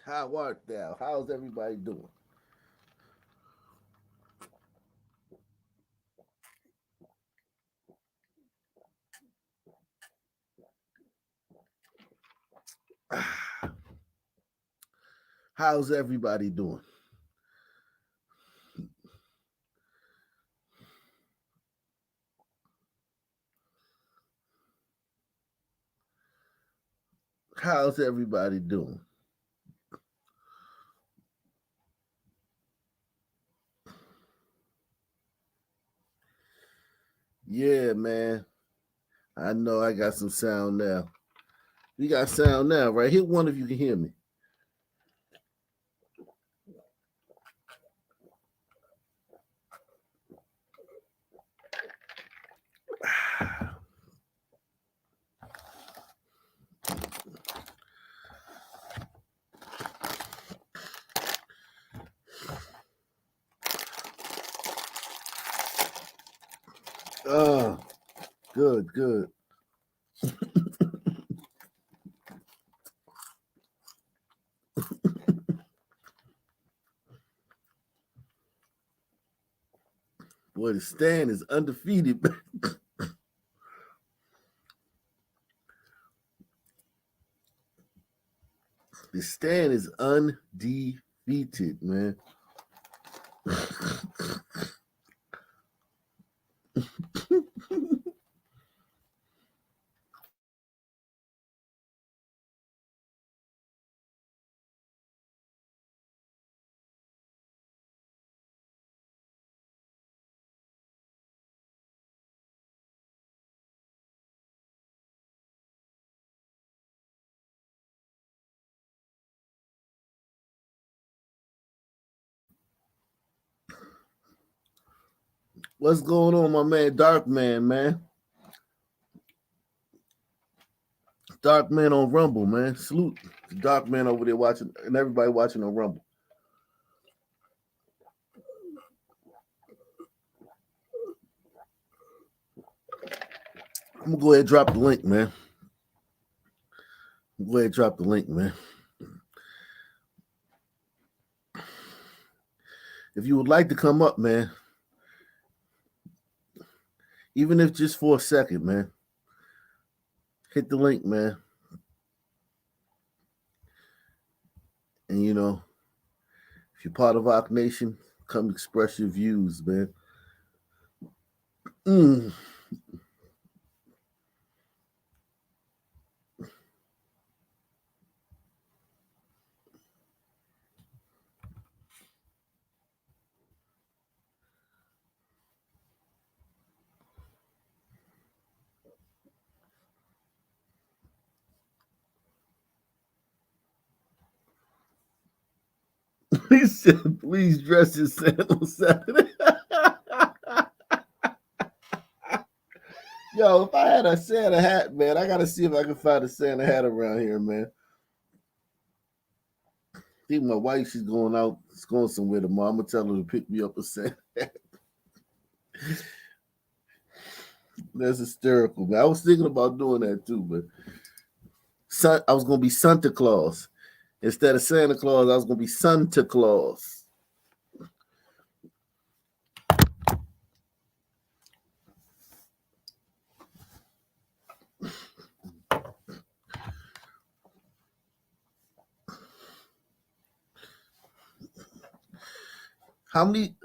How art thou? How's everybody doing? How's everybody doing? How's everybody doing? Yeah, man. I know I got some sound now. We got sound now, right? Hit one if you can hear me. Oh, good, good. Boy, the stand is undefeated. The stand is undefeated, man. What's going on, my man? Dark Man, man. Dark Man on Rumble, man. Salute the Dark Man over there watching, and everybody watching on Rumble. I'm gonna go ahead and drop the link, man. Go ahead and drop the link, man. If you would like to come up, man, even if just for a second, man, hit the link, man. And if you're part of Rock Nation, come express your views, man. Mm. He said, please dress as Santa on Saturday. Yo, if I had a Santa hat, man, I gotta see if I can find a Santa hat around here, man. I think my wife, she's going out, she's going somewhere tomorrow. I'm gonna tell her to pick me up a Santa. That's hysterical, man. I was thinking about doing that too, but I was gonna be Santa Claus instead of Santa Claus. I was gonna be Santa Claus. How many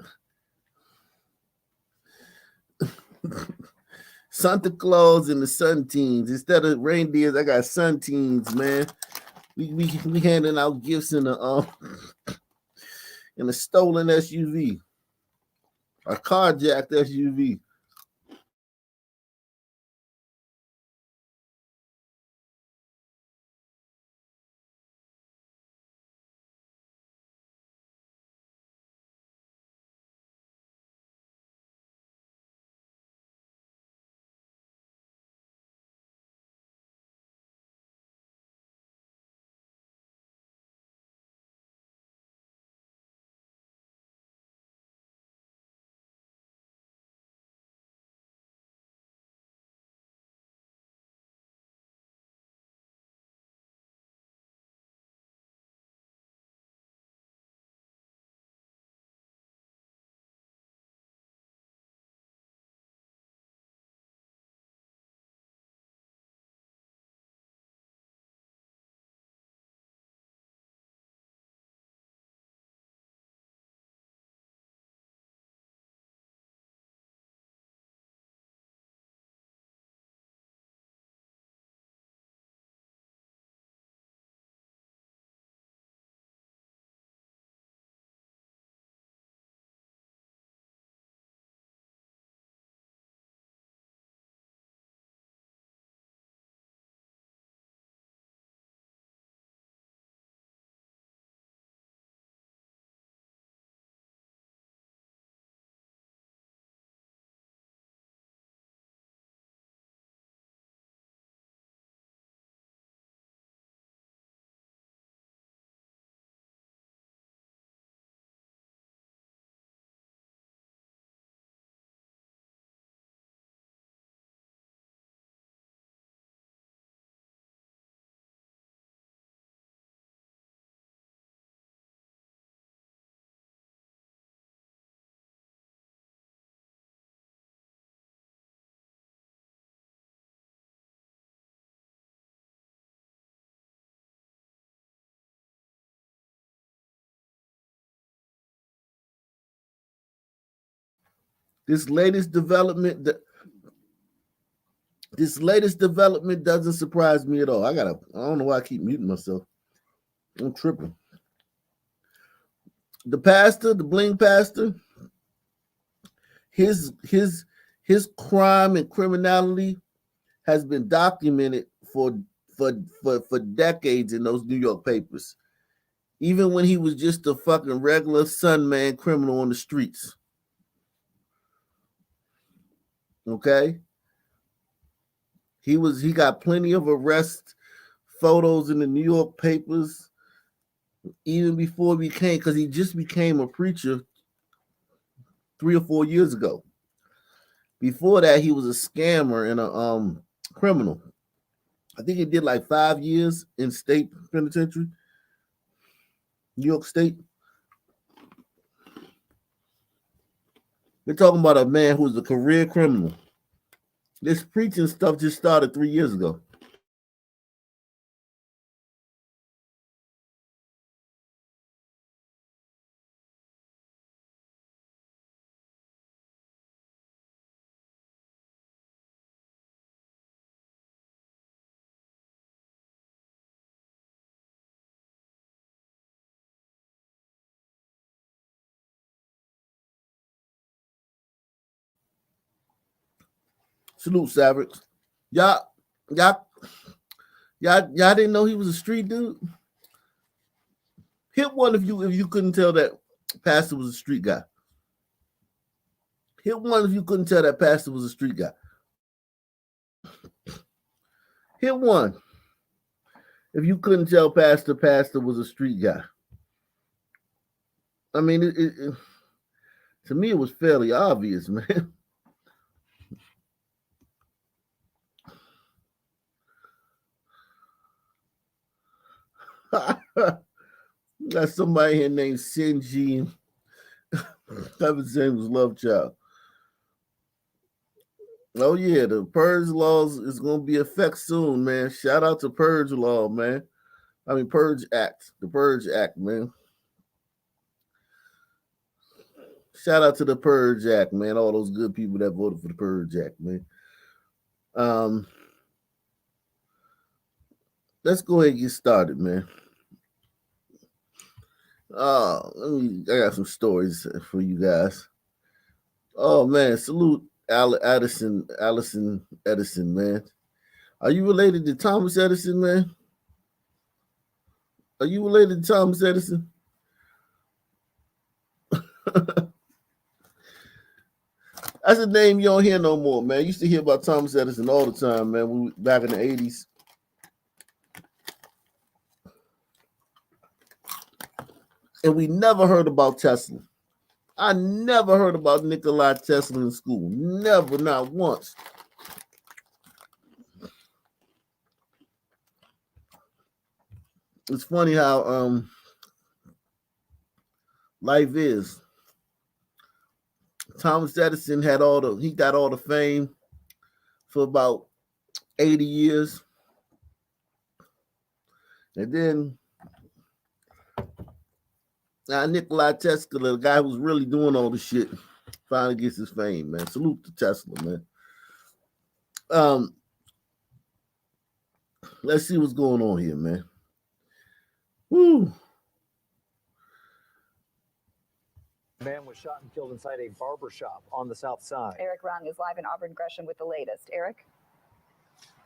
Santa Claus and the Sun Teens instead of reindeers? I got Sun Teens, man. We handing out gifts in a stolen SUV, a carjacked SUV. This latest development doesn't surprise me at all. I don't know why I keep muting myself. I'm tripping. The pastor, the bling pastor, his crime and criminality has been documented for decades in those New York papers. Even when he was just a fucking regular sunman criminal on the streets. Okay? He got plenty of arrest photos in the New York papers even before because he just became a preacher 3 or 4 years ago. Before that, he was a scammer and a criminal. I think he did like 5 years in state penitentiary, New York State. They're talking about a man who's a career criminal. This preaching stuff just started 3 years ago. Salute, Savage. Y'all didn't know he was a street dude? Hit one if you couldn't tell that pastor was a street guy. Hit one if you couldn't tell that pastor was a street guy. Hit one if you couldn't tell pastor was a street guy. I mean, it to me it was fairly obvious, man. Got somebody here named Sinji. His name was Love Child. Oh yeah, the Purge laws is gonna be effect soon, man. Shout out to Purge law, man. I mean Purge Act, the Purge Act, man. Shout out to the Purge Act, man. All those good people that voted for the Purge Act, man. Let's go ahead and get started, man. I got some stories for you guys. Oh man, salute Allison Edison, man. Are you related to Thomas Edison, man? Are you related to Thomas Edison? That's a name you don't hear no more, man. You used to hear about Thomas Edison all the time, man. Back in the 80s. And we never heard about Tesla. I never heard about Nikola Tesla in school. Never, not once. It's funny how life is. Thomas Edison got all the fame for about 80 years. And then Nikola Tesla, the guy who's really doing all the shit, finally gets his fame, man. Salute to Tesla, man. Let's see what's going on here, man. Woo. A man was shot and killed inside a barber shop on the south side. Eric Rung is live in Auburn Gresham with the latest. Eric?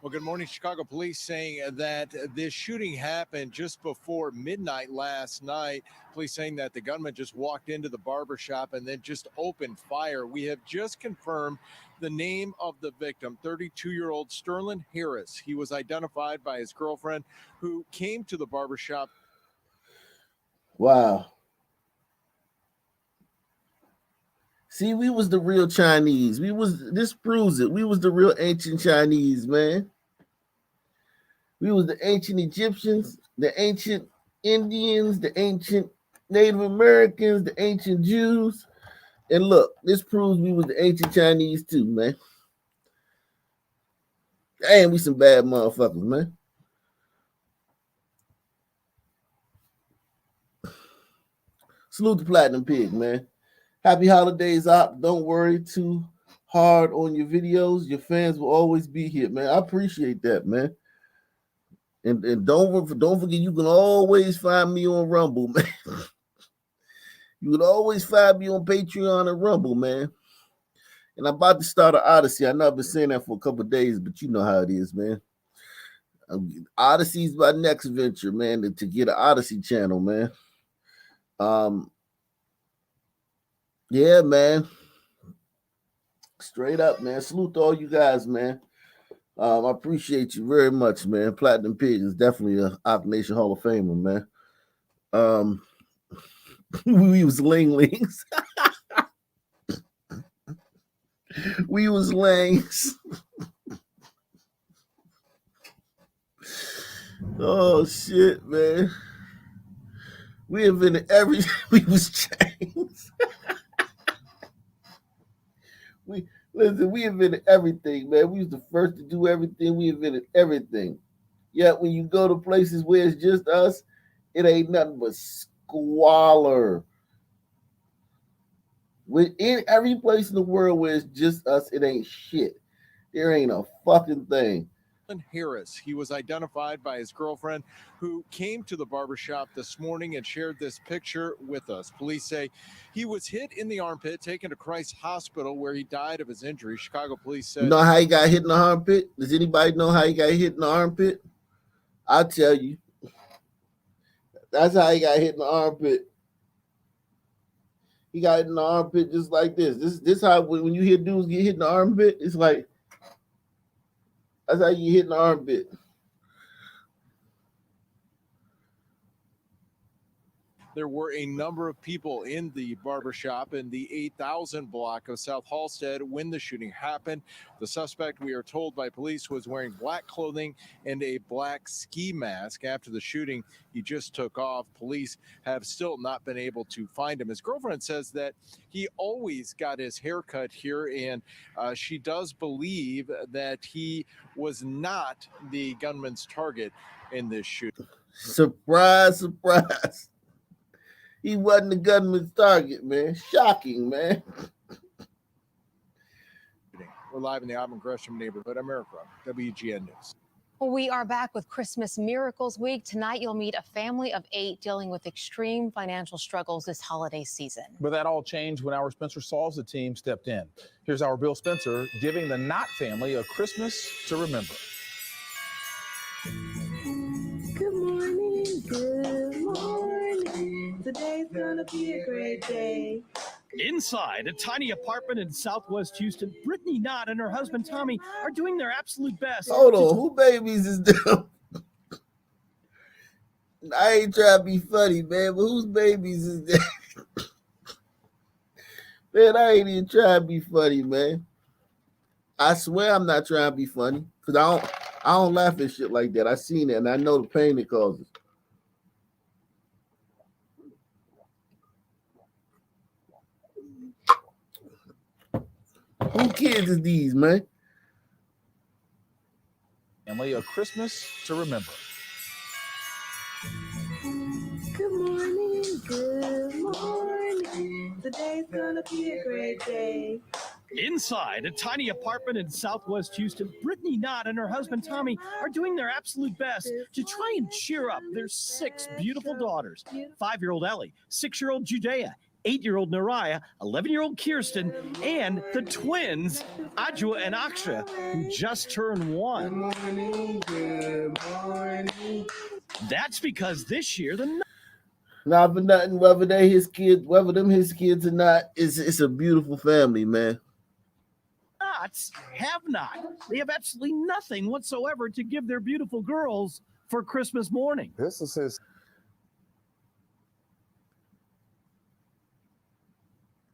Well, good morning. Chicago police saying that this shooting happened just before midnight last night. Police saying that the gunman just walked into the barber shop and then just opened fire. We have just confirmed the name of the victim, 32-year-old Sterling Harris. He was identified by his girlfriend who came to the barber shop. Wow. See, we was the real Chinese. This proves it. We was the real ancient Chinese, man. We was the ancient Egyptians, the ancient Indians, the ancient Native Americans, the ancient Jews. And look, this proves we was the ancient Chinese too, man. And we some bad motherfuckers, man. Salute the Platinum Pig, man. Happy holidays, Op. Don't worry too hard on your videos. Your fans will always be here, man. I appreciate that, man. And don't forget, you can always find me on Rumble, man. You can always find me on Patreon and Rumble, man. And I'm about to start an Odyssey. I know I've been saying that for a couple of days, but you know how it is, man. Odyssey's my next venture, man, to get an Odyssey channel, man. Yeah, man. Straight up, man. Salute to all you guys, man. I appreciate you very much, man. Platinum Pig is definitely a Op Nation Hall of Famer, man. We was linglings. We was langs. Oh shit, man. We invented everything. We was chains. We invented everything, man. We was the first to do everything. We invented everything. Yet when you go to places where it's just us, it ain't nothing but squalor. In every place in the world where it's just us, it ain't shit. There ain't a fucking thing. Harris. He was identified by his girlfriend who came to the barbershop this morning and shared this picture with us. Police say he was hit in the armpit, taken to Christ Hospital where he died of his injury. Chicago police said... You know how he got hit in the armpit? Does anybody know how he got hit in the armpit? I'll tell you. That's how he got hit in the armpit. He got hit in the armpit just like this. This how when you hear dudes get hit in the armpit, it's like that's how you hit in the armpit. There were a number of people in the barbershop in the 8000 block of South Halstead when the shooting happened. The suspect, we are told by police, was wearing black clothing and a black ski mask. After the shooting, he just took off. Police have still not been able to find him. His girlfriend says that he always got his hair cut here, and she does believe that he was not the gunman's target in this shooting. Surprise, surprise. He wasn't the gunman's target, man. Shocking, man. We're live in the Auburn Gresham neighborhood. America, WGN News. We are back with Christmas Miracles Week. Tonight, you'll meet a family of 8 dealing with extreme financial struggles this holiday season. But that all changed when our Spencer Sauls team stepped in. Here's our Bill Spencer giving the Knott family a Christmas to remember. Good morning, good morning. Today's gonna be a great day. Inside a tiny apartment in Southwest Houston, Brittney Knott and her husband Tommy are doing their absolute best. Hold on, who babies is them? I ain't trying to be funny, man, but whose babies is that? Man, I ain't even trying to be funny, man. I swear I'm not trying to be funny, because I don't laugh at shit like that. I seen it, and I know the pain it causes. Who kids is these, man? Family a Christmas to remember. Good morning, good morning. Today's gonna be a great day. Inside a tiny apartment in Southwest Houston, Brittney Knott and her husband Tommy are doing their absolute best to try and cheer up their 6 beautiful daughters. 5-year-old Ellie, 6-year-old Judea, 8-year-old Nariah, 11-year-old Kirsten, and the twins, Adjua and Aksha, who just turned 1. Good morning. That's because this year the Not for nothing, whether they his kids, whether them his kids or not, it's a beautiful family, man. Knotts have not. They have absolutely nothing whatsoever to give their beautiful girls for Christmas morning. This is his.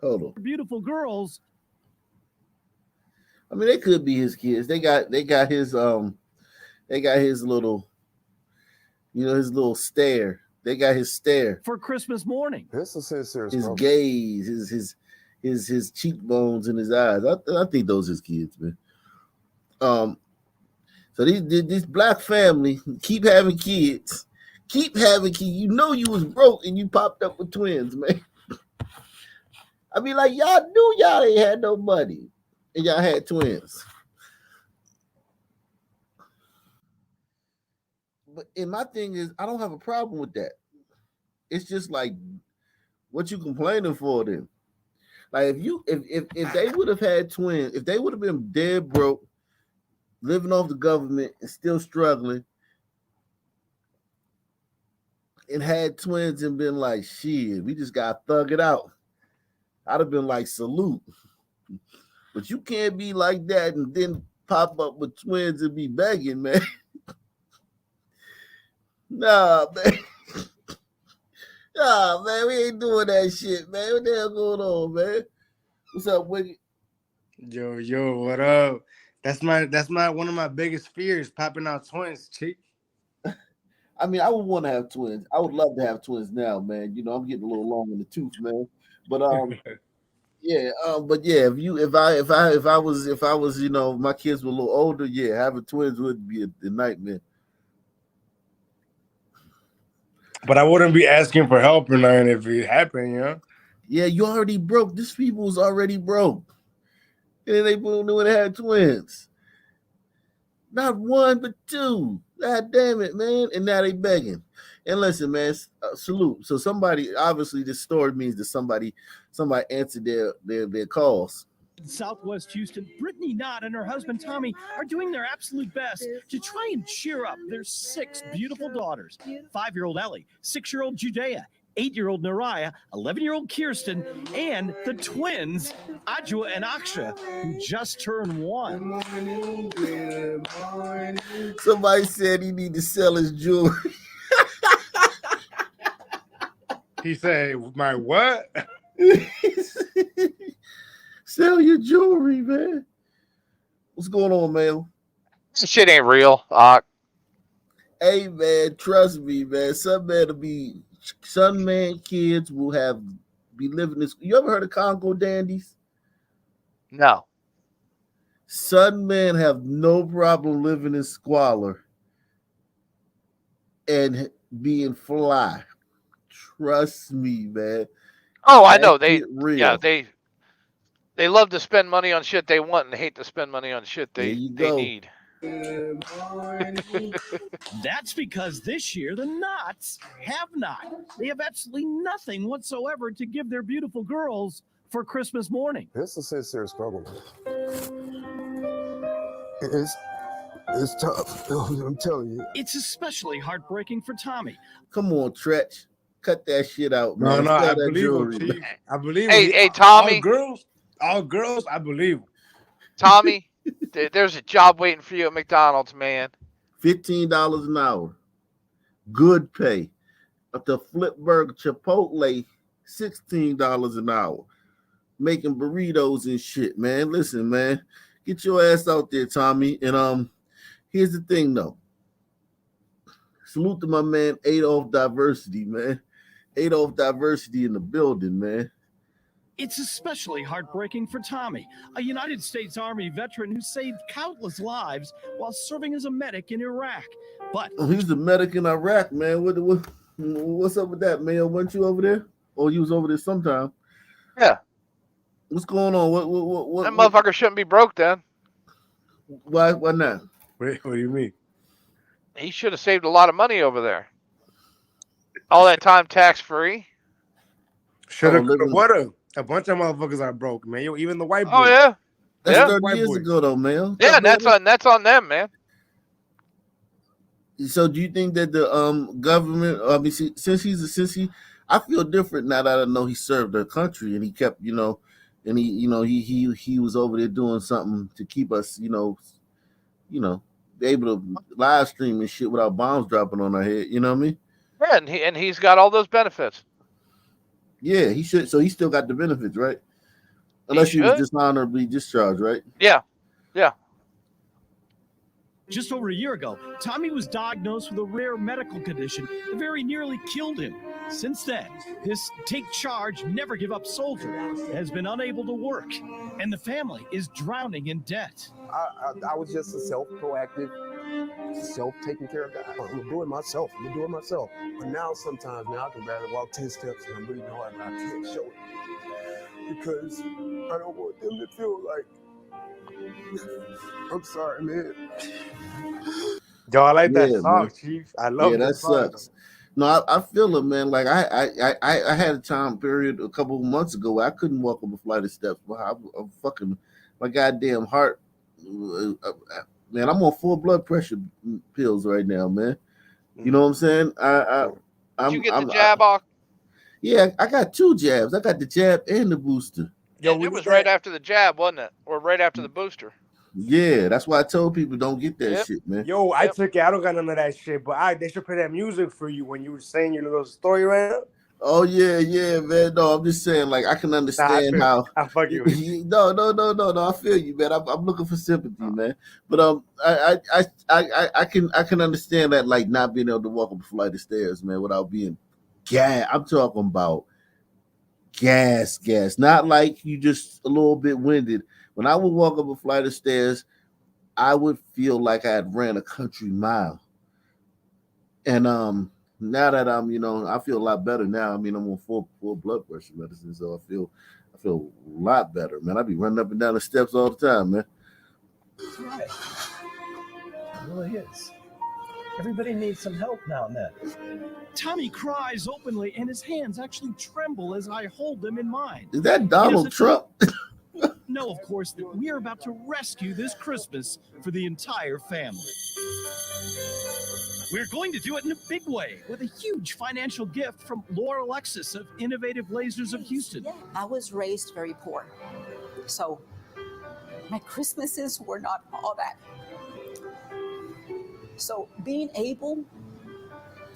Hold on. Beautiful girls. I mean, they could be his kids. They got his little, his little stare. They got his stare. For Christmas morning. This is his gaze, his cheekbones and his eyes. I think those are his kids, man. So this black family keep having kids. You know you was broke and you popped up with twins, man. I mean, like y'all knew y'all ain't had no money, and y'all had twins. And my thing is, I don't have a problem with that. It's just like, what you complaining for then? Like if they would have had twins, if they would have been dead broke, living off the government and still struggling, and had twins and been like, shit, we just got thug it out, I'd have been like, salute. But you can't be like that and then pop up with twins and be begging, man. Nah, man. Nah, man, we ain't doing that shit, man. What the hell going on, man? What's up, Wiggy? Yo, what up? That's my one of my biggest fears, popping out twins, chick. I mean, I would want to have twins. I would love to have twins now, man. You know, I'm getting a little long in the tooth, man. But yeah, if I was, you know, my kids were a little older, yeah, having twins would be a nightmare. But I wouldn't be asking for help or nothing if it happened, you know? Yeah, you already broke. These people was already broke. And then they knew when they had twins. Not one, but two. God damn it, man. And now they begging. And listen, man, salute. So somebody, obviously this story means that somebody answered their calls. In Southwest Houston, Brittney Knott and her husband Tommy are doing their absolute best to try and cheer up their 6 beautiful daughters. 5-year-old Ellie, 6-year-old Judea, 8-year-old Nariah, 11-year-old Kirsten, and the twins, Adjua and Aksha, who just turned 1. Good morning. Somebody said he need to sell his jewelry. He said, my what? Sell your jewelry, man. What's going on, man? Shit ain't real. Hey, man, trust me, man. Some man kids will be living this. You ever heard of Congo dandies? No. Some men have no problem living in squalor and being fly. Trust me, man. Oh, I know. They love to spend money on shit they want and hate to spend money on shit they need. That's because this year the Knotts have not. They have absolutely nothing whatsoever to give their beautiful girls for Christmas morning. It's a sincere struggle. It's tough. I'm telling you. It's especially heartbreaking for Tommy. Come on, Tretch. Cut that shit out, man. No, I believe him, Chief. I believe him. Hey, Tommy. All girls, I believe him. Tommy, there's a job waiting for you at McDonald's, man. $15 an hour. Good pay. At the Flipburg Chipotle, $16 an hour. Making burritos and shit, man. Listen, man. Get your ass out there, Tommy. And here's the thing, though. Salute to my man, Adolf Diversity, man. Adolf Diversity in the building, man. It's especially heartbreaking for Tommy, a United States Army veteran who saved countless lives while serving as a medic in Iraq. But he was a medic in Iraq, man. What's up with that, man? Weren't you over there? Or you was over there sometime? Yeah. What's going on? What that motherfucker shouldn't be broke then. Why not? Wait, what do you mean? He should have saved a lot of money over there. All that time tax-free. Should have, what a bunch of motherfuckers are broke, man. Even the white boys. Oh, yeah. That's 30 years ago, though, man. Yeah, that's on them, man. So, do you think that the government? I mean, I feel different now that I know he served the country and he kept, and he was over there doing something to keep us, be able to live stream and shit without bombs dropping on our head. You know what I mean? Yeah, and he's got all those benefits. Yeah, he should. So he still got the benefits, right? Unless he was dishonorably discharged, right? Yeah. just over a year ago, Tommy was diagnosed with a rare medical condition that very nearly killed him. Since then, his take charge, never give up soldier has been unable to work, and the family is drowning in debt. I was just a self-proactive, self-taking care of guy. I'm gonna do it myself. But now sometimes I can barely walk 10 steps and I'm breathing hard and I can't show it. because I don't want them to feel like I'm sorry, man. Yo, I like that Yeah, song, man. Chief. I Yeah, love that that song. sucks. No, I feel it, man. Like I had a time period a couple of months ago where I couldn't walk up a flight of steps. I'm fucking my goddamn heart. Man, I'm on full blood pressure pills right now, man. You know what I'm saying? Did you get the jab off? Yeah, I got 2 jabs. I got the jab and the booster. Yo, It was right after the jab, wasn't it? Or right after the booster? Yeah, that's why I told people don't get that shit, man. Yo, I took it. I don't got none of that shit, but they should play that music for you when you were saying your little story right now. Oh yeah, man. No, I'm just saying, like I can understand how. I fuck you. No. I feel you, man. I'm looking for sympathy, man. But I can understand that, like not being able to walk up a flight of stairs, man, without being gas. I'm talking about gas, not like you just a little bit winded. When I would walk up a flight of stairs, I would feel like I had ran a country mile. And now that I'm, I feel a lot better now. I mean, I'm on full blood pressure medicine, so I feel a lot better, man. I be running up and down the steps all the time, man. That's right. It really is. Everybody needs some help now and then. Tommy cries openly, and his hands actually tremble as I hold them in mine. Is that Donald Trump? No, of course, that we are about to rescue this Christmas for the entire family. We're going to do it in a big way with a huge financial gift from Laura Alexis of Innovative Lasers of Houston. I was raised very poor, so my Christmases were not all that. So being able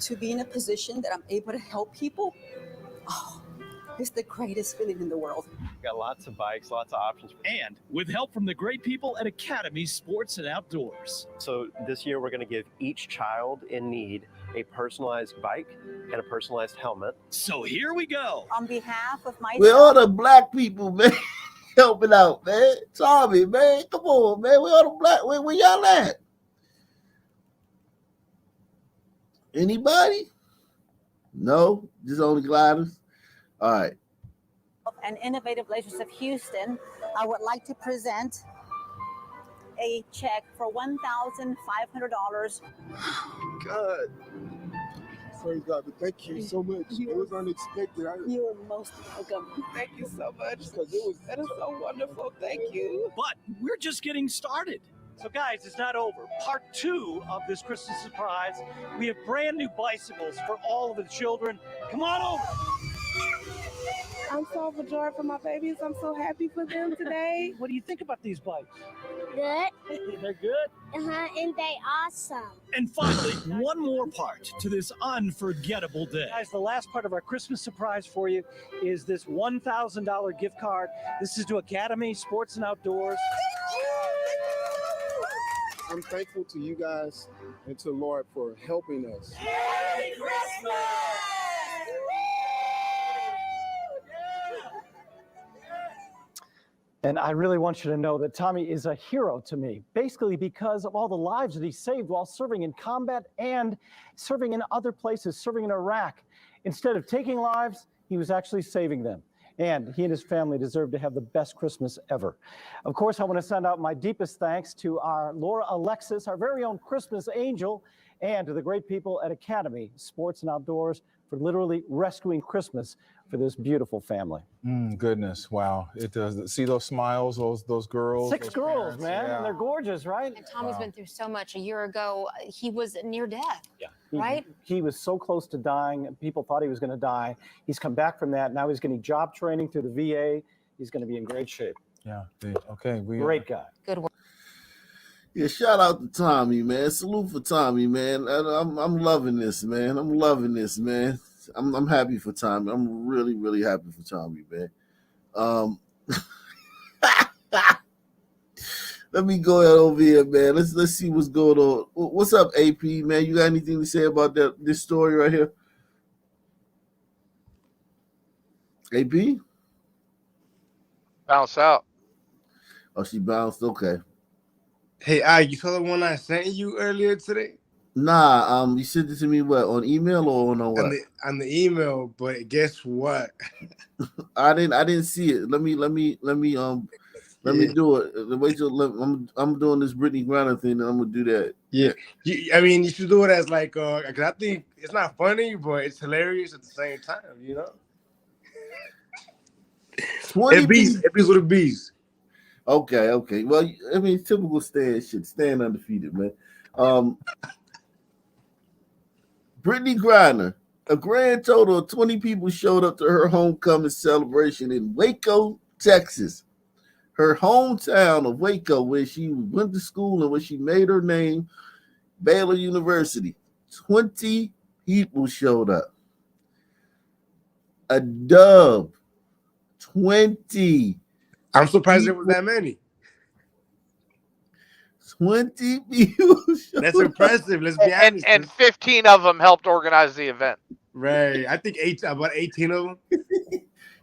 to be in a position that I'm able to help people, it's the greatest feeling in the world. Got lots of bikes, lots of options. And with help from the great people at Academy Sports and Outdoors. So this year we're going to give each child in need a personalized bike and a personalized helmet. So here we go. On behalf of my With all the black people, man, helping out, man. Tommy, man, come on, man. We all the black. Where y'all at? Anybody? No, just only gliders. All right. and Innovative Lasers of Houston, I would like to present a check for $1,500. God. Praise God, but thank you so much. It was unexpected. You are most welcome. Thank you so much. That is so wonderful. Thank you. But we're just getting started. So guys, it's not over. Part 2 of this Christmas surprise. We have brand new bicycles for all of the children. Come on over. I'm so overjoyed for my babies. I'm so happy for them today. What do you think about these bikes? Good. They're good? And they awesome. And finally, one more part to this unforgettable day. Guys, the last part of our Christmas surprise for you is this $1,000 gift card. This is to Academy Sports and Outdoors. I'm thankful to you guys and to Lord for helping us. Merry Christmas! And I really want you to know that Tommy is a hero to me, basically because of all the lives that he saved while serving in combat and serving in other places, serving in Iraq. Instead of taking lives, he was actually saving them. And he and his family deserve to have the best Christmas ever. Of course, I want to send out my deepest thanks to our Laura Alexis, our very own Christmas angel, and to the great people at Academy Sports and Outdoors for literally rescuing Christmas for this beautiful family. Goodness, wow. It does. See those smiles, those girls? 6 those girls, parents, man, yeah. and they're gorgeous, right? And Tommy's been through so much. A year ago, he was near death. Yeah. Right? He was so close to dying. People thought he was going to die. He's come back from that. Now he's getting job training through the VA. He's going to be in great shape. Yeah. Okay. Great guy. Good work. Yeah, shout out to Tommy, man. Salute for Tommy, man. I'm loving this, man. I'm loving this, man. I'm happy for Tommy. I'm really, really happy for Tommy, man. Let me go ahead over here, man. Let's see what's going on. What's up, AP, man? You got anything to say about this story right here? AP? Bounce out. Oh, she bounced. Okay. Hey, you saw the one I sent you earlier today? Nah, you sent it to me what, on email or on what? On the email, but guess what? I didn't see it. Let me do it. Wait till I'm doing this Brittney Griner thing, and I'm gonna do that. Yeah, I mean, you should do it as like, because I think it's not funny, but it's hilarious at the same time. 20 bees with the bees. Okay. Well, I mean, typical Stan shit. Stan undefeated, man. Brittney Griner, a grand total of 20 people showed up to her homecoming celebration in Waco, Texas. Her hometown of Waco, where she went to school and where she made her name, Baylor University. 20 people showed up. A dub. 20. I'm surprised there was that many. 20 people. That's impressive. Let's be honest. And 15 of them helped organize the event. Right. I think about 18 of them.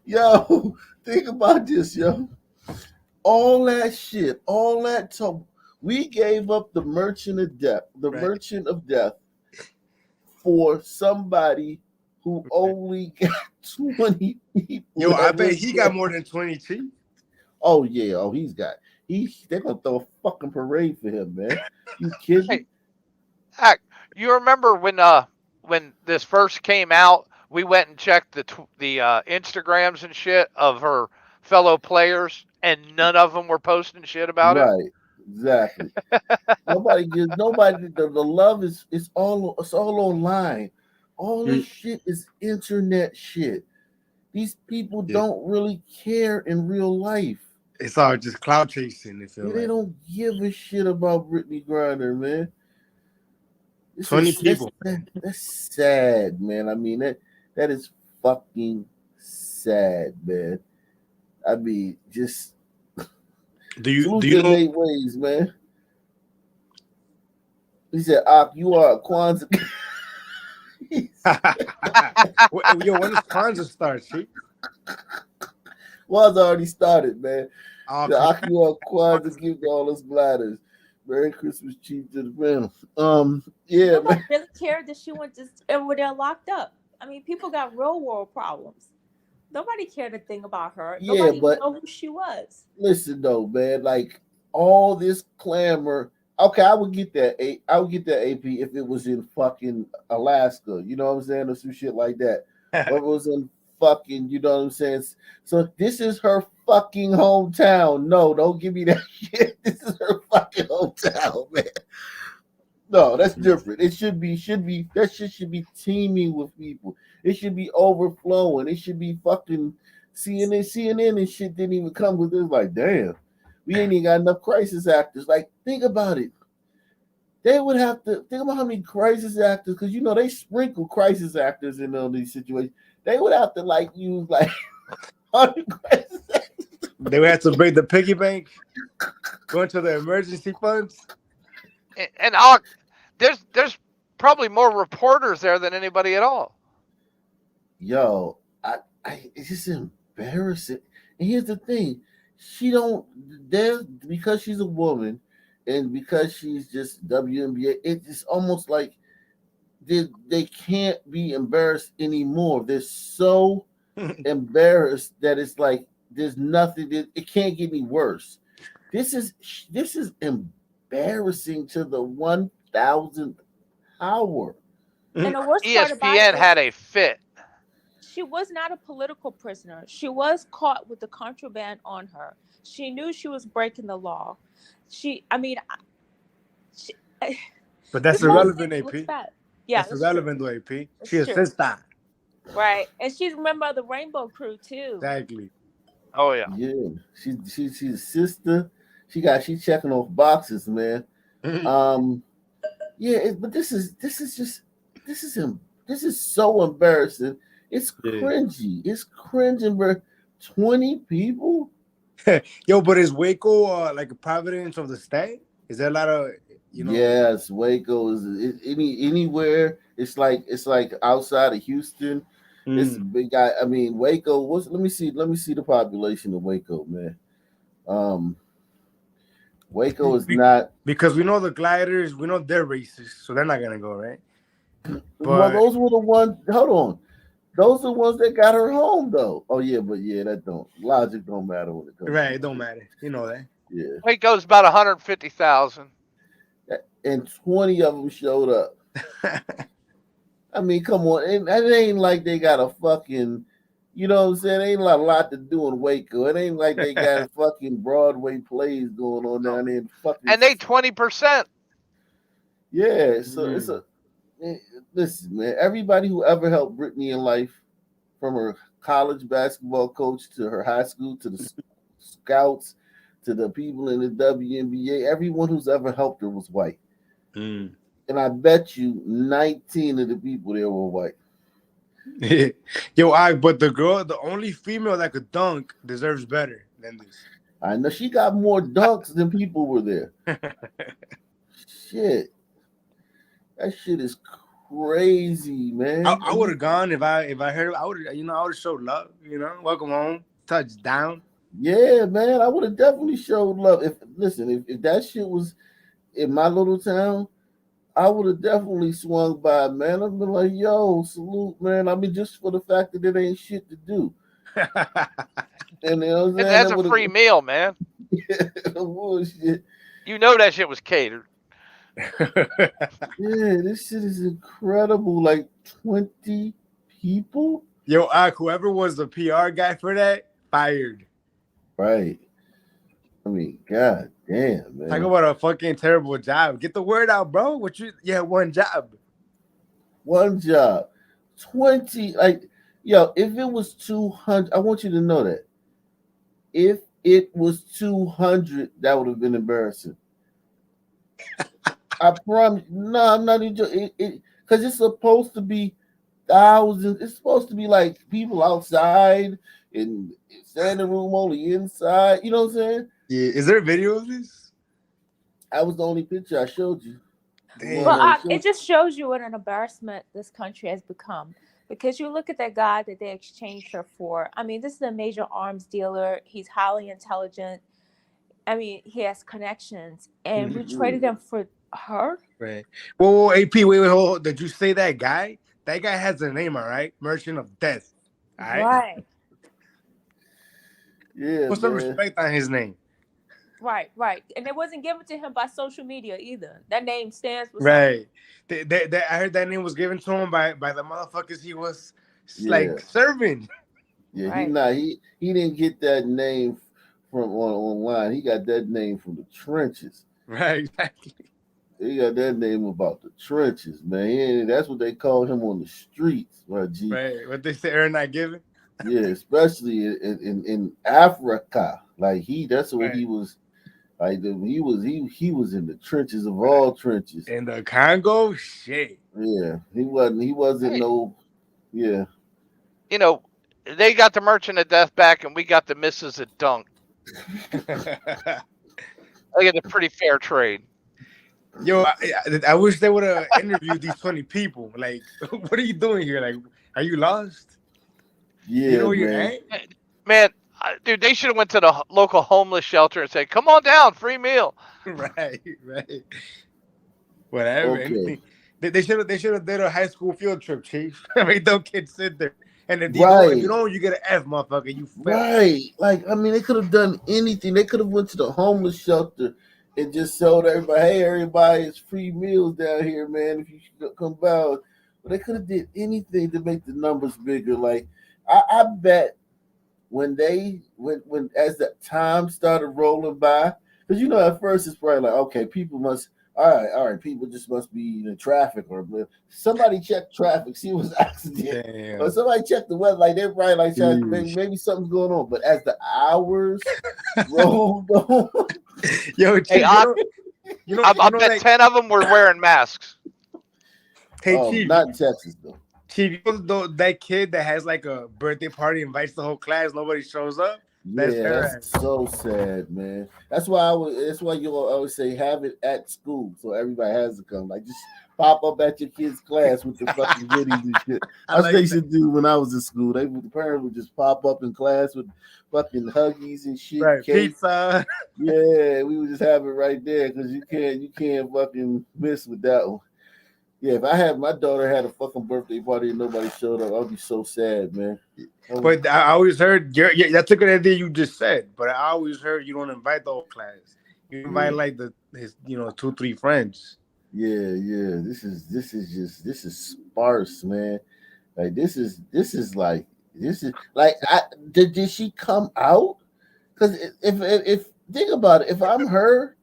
Yo, think about this, yo. All that shit, all that talk. We gave up the merchant of death, for somebody who only got 20 people. Yo, I bet he got more than 20 too. Oh yeah, they're gonna throw a fucking parade for him, man. You kidding? Hey, heck, you remember when this first came out, we went and checked the Instagrams and shit of her fellow players, and none of them were posting shit about it. Right, exactly. The love is all online. All this shit is internet shit. These people don't really care in real life. It's all just cloud chasing. They don't give a shit about Brittney Griner, man. 20 people. That's sad, man. I mean, that is fucking sad, man. I mean, just do you know 8 ways, man? He said, you are a Kwanzaa. Yo, when does Kwanzaa start, Chief? Kwanzaa already started, man. Okay. The Akio Kwanzaa give all us bladders. Merry Christmas, Chief, to the panel. Yeah, Nobody man. really cared that she went just over there locked up. I mean, people got real world problems. Nobody cared a thing about her. Yeah, Nobody but know who she was. Listen though, man, like all this clamor. Okay, I would get that. I would get that AP if it was in fucking Alaska. You know what I'm saying, or some shit like that. But it was in fucking, you know what I'm saying. So this is her fucking hometown. No, don't give me that shit. This is her fucking hometown, man. No, that's different. It should be that shit should be teeming with people. It should be overflowing. It should be fucking CNN and shit didn't even come with it. Like, damn, we ain't even got enough crisis actors. Like, think about it. They would have to think about how many crisis actors, because you know they sprinkle crisis actors in all these situations. They would have to like use like 100 crisis actors. They would have to break the piggy bank, go into the emergency funds. And there's probably more reporters there than anybody at all. Yo, it's just embarrassing. And here's the thing: because she's a woman, and because she's just WNBA, it's almost like they can't be embarrassed anymore. They're so embarrassed that it's like there's nothing. It can't get any worse. This is embarrassing to the 1,000th hour. And the worst part about it ESPN had a fit. She was not a political prisoner. She was caught with the contraband on her. She knew she was breaking the law. But that's irrelevant, AP. Yeah, that's irrelevant, though, AP. She's a Sista. Right, and she's a member of the Rainbow Crew too. Exactly. Oh yeah. Yeah, she's a sister. She's checking off boxes, man. Yeah, but this is so embarrassing. It's cringy. It's cringing, bro. 20 people. Yo, but is Waco like a providence of the state? Is there a lot of Yes, Waco is anywhere. It's like outside of Houston. It's a big guy. I mean, Waco. Let me see the population of Waco, man. Waco is not. Because we know the gliders, we know they're racist, so they're not gonna go, right? Well, But those were the ones. Hold on, those are the ones that got her home, though. Oh yeah, but yeah, that don't logic don't matter when it comes. right, it don't matter. You know that. Yeah, Waco's about 150,000. and 20 of them showed up. I mean, come on, it ain't like they got a fucking, you know what I'm saying? Ain't a lot to do in Waco. It ain't like they got fucking Broadway plays going on down there. And they 20%. Yeah, so it's a listen, man. Everybody who ever helped Brittney in life, from her college basketball coach to her high school to the scouts to the people in the WNBA, everyone who's ever helped her was white. And I bet you 19 of the people there were white. Yo, but the only female that could dunk deserves better than this. I know she got more dunks than people were there. Shit. That shit is crazy, man. I would have gone if I heard. I would have showed love. Welcome home, touchdown. Yeah, man. I would have definitely showed love. If that shit was in my little town, I would have definitely swung by, man. I'd been like, yo, salute, man. I mean, just for the fact that it ain't shit to do. And That's a free meal, man. Bullshit. You know that shit was catered. Yeah, this shit is incredible. Like 20 people. Yo, whoever was the PR guy for that, fired. Right. I mean, god damn, man. Talk about a fucking terrible job. Get the word out, bro. One job. One job. 20, like, yo, if it was 200, I want you to know that. If it was 200, that would have been embarrassing. I promise. No, I'm not even joking. Because it's supposed to be thousands. It's supposed to be like people outside and standing room only inside. You know what I'm saying? Yeah. Is there a video of this? That was the only picture I showed you. Well, it just shows you what an embarrassment this country has become. Because you look at that guy that they exchanged her for. I mean, this is a major arms dealer. He's highly intelligent. I mean, he has connections. And we traded him for her. Right. Whoa, AP, wait, hold. Did you say that guy? That guy has a name, all right? Merchant of Death. All right. Right. Yeah. Put some respect on his name. Right. And it wasn't given to him by social media either. That name stands for right. I heard that name was given to him by the motherfuckers he was like serving. Yeah, right. He didn't get that name from online. He got that name from the trenches. Right, exactly. He got that name about the trenches, man. That's what they call him on the streets, right? G. Right. What they say, Aaron not giving. Yeah, especially in Africa. Like that's what he was. Like he was in the trenches of all trenches. In the Congo, shit. Yeah, he wasn't no. Yeah. You know, they got the Merchant of Death back, and we got the Mrs. at Dunk. I get a pretty fair trade. Yo, I wish they would have interviewed these 20 people. Like, what are you doing here? Like, are you lost? Yeah, you know where you're at? Man, dude, they should have went to the local homeless shelter and said, "Come on down, free meal." Right. Whatever. Okay. They should have did a high school field trip, Chief. I mean, don't kids sit there. And if you don't, you get an F, motherfucker. You fail. Right. Like, I mean, they could have done anything. They could have went to the homeless shelter and just told everybody, "Hey, everybody, it's free meals down here, man. If you should come by." But they could have did anything to make the numbers bigger. Like, I bet when as the time started rolling by, because at first it's probably like, okay, people must. All right, people just must be in traffic or somebody check traffic, see what's accident. Damn. Or somebody check the weather. Like they're probably like maybe something's going on. But as the hours rolled on, I bet 10 of them were wearing masks. Hey, Chief, not in Texas though. Chief, that kid that has like a birthday party, invites the whole class, nobody shows up. That's so sad, man. That's why you always say have it at school so everybody has to come. Like just pop up at your kid's class with the fucking goodies and shit. That's what they used to do when I was in school. The parents would just pop up in class with fucking Huggies and shit. Right, cake. pizza. Yeah, we would just have it right there because you can't fucking miss with that one. Yeah, if I had my daughter had a fucking birthday party and nobody showed up, I'd be so sad, man. But I always heard that's a good idea you just said. But I always heard you don't invite the whole class. You invite like his 2-3 friends. Yeah. This is sparse, man. Like this is like did she come out? Because if think about it, if I'm her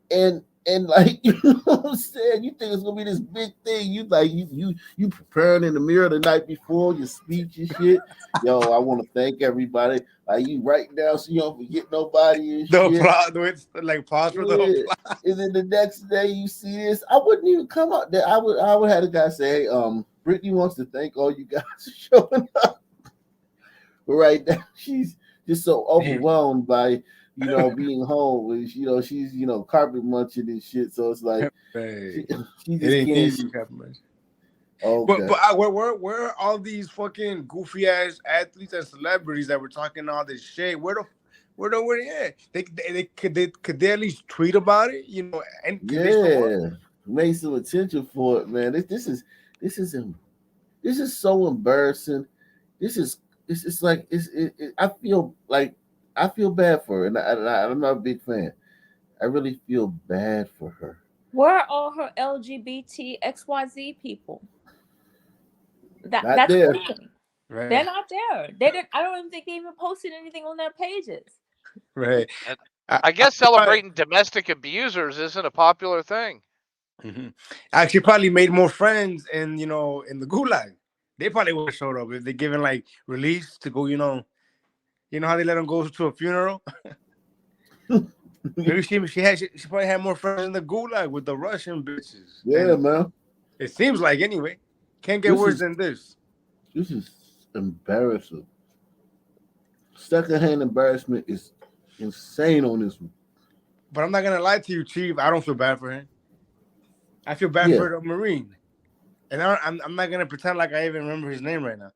and like you know what I'm saying, you think it's gonna be this big thing. You like you preparing in the mirror the night before your speech and shit. Yo, I want to thank everybody. Like you write down so you don't forget nobody and shit. It's like pause for the applause. And then the next day you see this, I wouldn't even come out there. I would have a guy say, "Hey, Brittney wants to thank all you guys for showing up." But right now she's just so overwhelmed by being home. And, she's carpet munching and shit. So it's like she just can't. Okay. But where are all these fucking goofy ass athletes and celebrities that were talking all this shit? Where they at? Could they at least tweet about it? And make some attention for it, man. This is so embarrassing. It's like I feel bad for her, and I'm not a big fan. I really feel bad for her. Where are all her LGBT XYZ people? That's there. Right. They're not there. They didn't. I don't even think they even posted anything on their pages. Right. I guess celebrating domestic abusers isn't a popular thing. Mm-hmm. Actually, probably made more friends in the gulag. They probably would have showed up if they're given like release to go. You know how they let them go to a funeral. Maybe she probably had more friends in the gulag with the Russian bitches. Yeah, man. It seems like anyway. Can't get worse than this. This is embarrassing. Secondhand embarrassment is insane on this one. But I'm not gonna lie to you, Chief. I don't feel bad for him. I feel bad for the Marine, and I'm not gonna pretend like I even remember his name right now.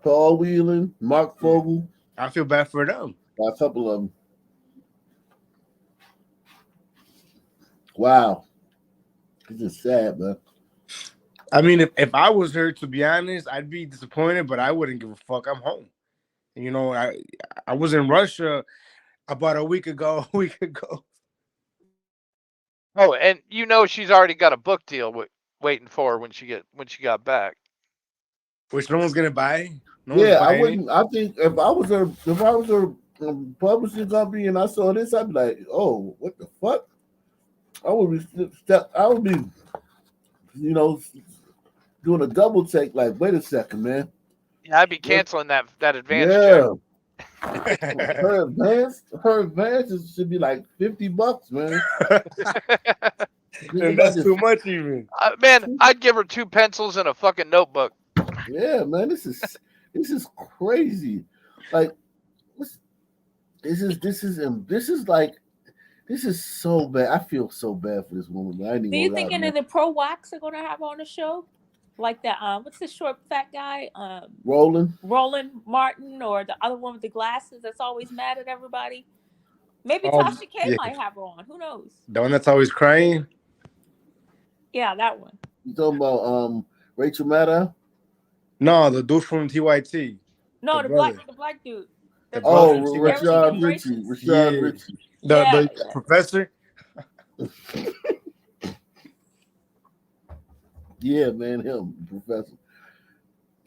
Paul Whelan, Mark Fogel. I feel bad for them. A couple of them. Wow. It's just sad, man. I mean, if I was her, to be honest, I'd be disappointed, but I wouldn't give a fuck. I'm home. I was in Russia about a week ago. Oh, and she's already got a book deal waiting for her when she got back. Which no one's gonna buy. I wouldn't. I think if I was her publishing company and I saw this, I'd be like, "Oh, what the fuck?" I would be, doing a double take. Like, wait a second, man. Yeah, I'd be canceling that advance check. Her advances should be like $50, man. That's too much, even. Man, I'd give her 2 pencils and a fucking notebook. Yeah, man, this is crazy. Like, this is so bad. I feel so bad for this woman. Do you think any of the pro wax are going to have on the show? Like what's the short fat guy? Roland Martin, or the other one with the glasses that's always mad at everybody? Maybe Tasha K might have her on. Who knows? The one that's always crying? Yeah, that one. You talking about Rachel Maddow? No, the dude from TYT. No, the black dude. Rashad Ritchie. Ritchie. The professor. Yeah, man, him, professor.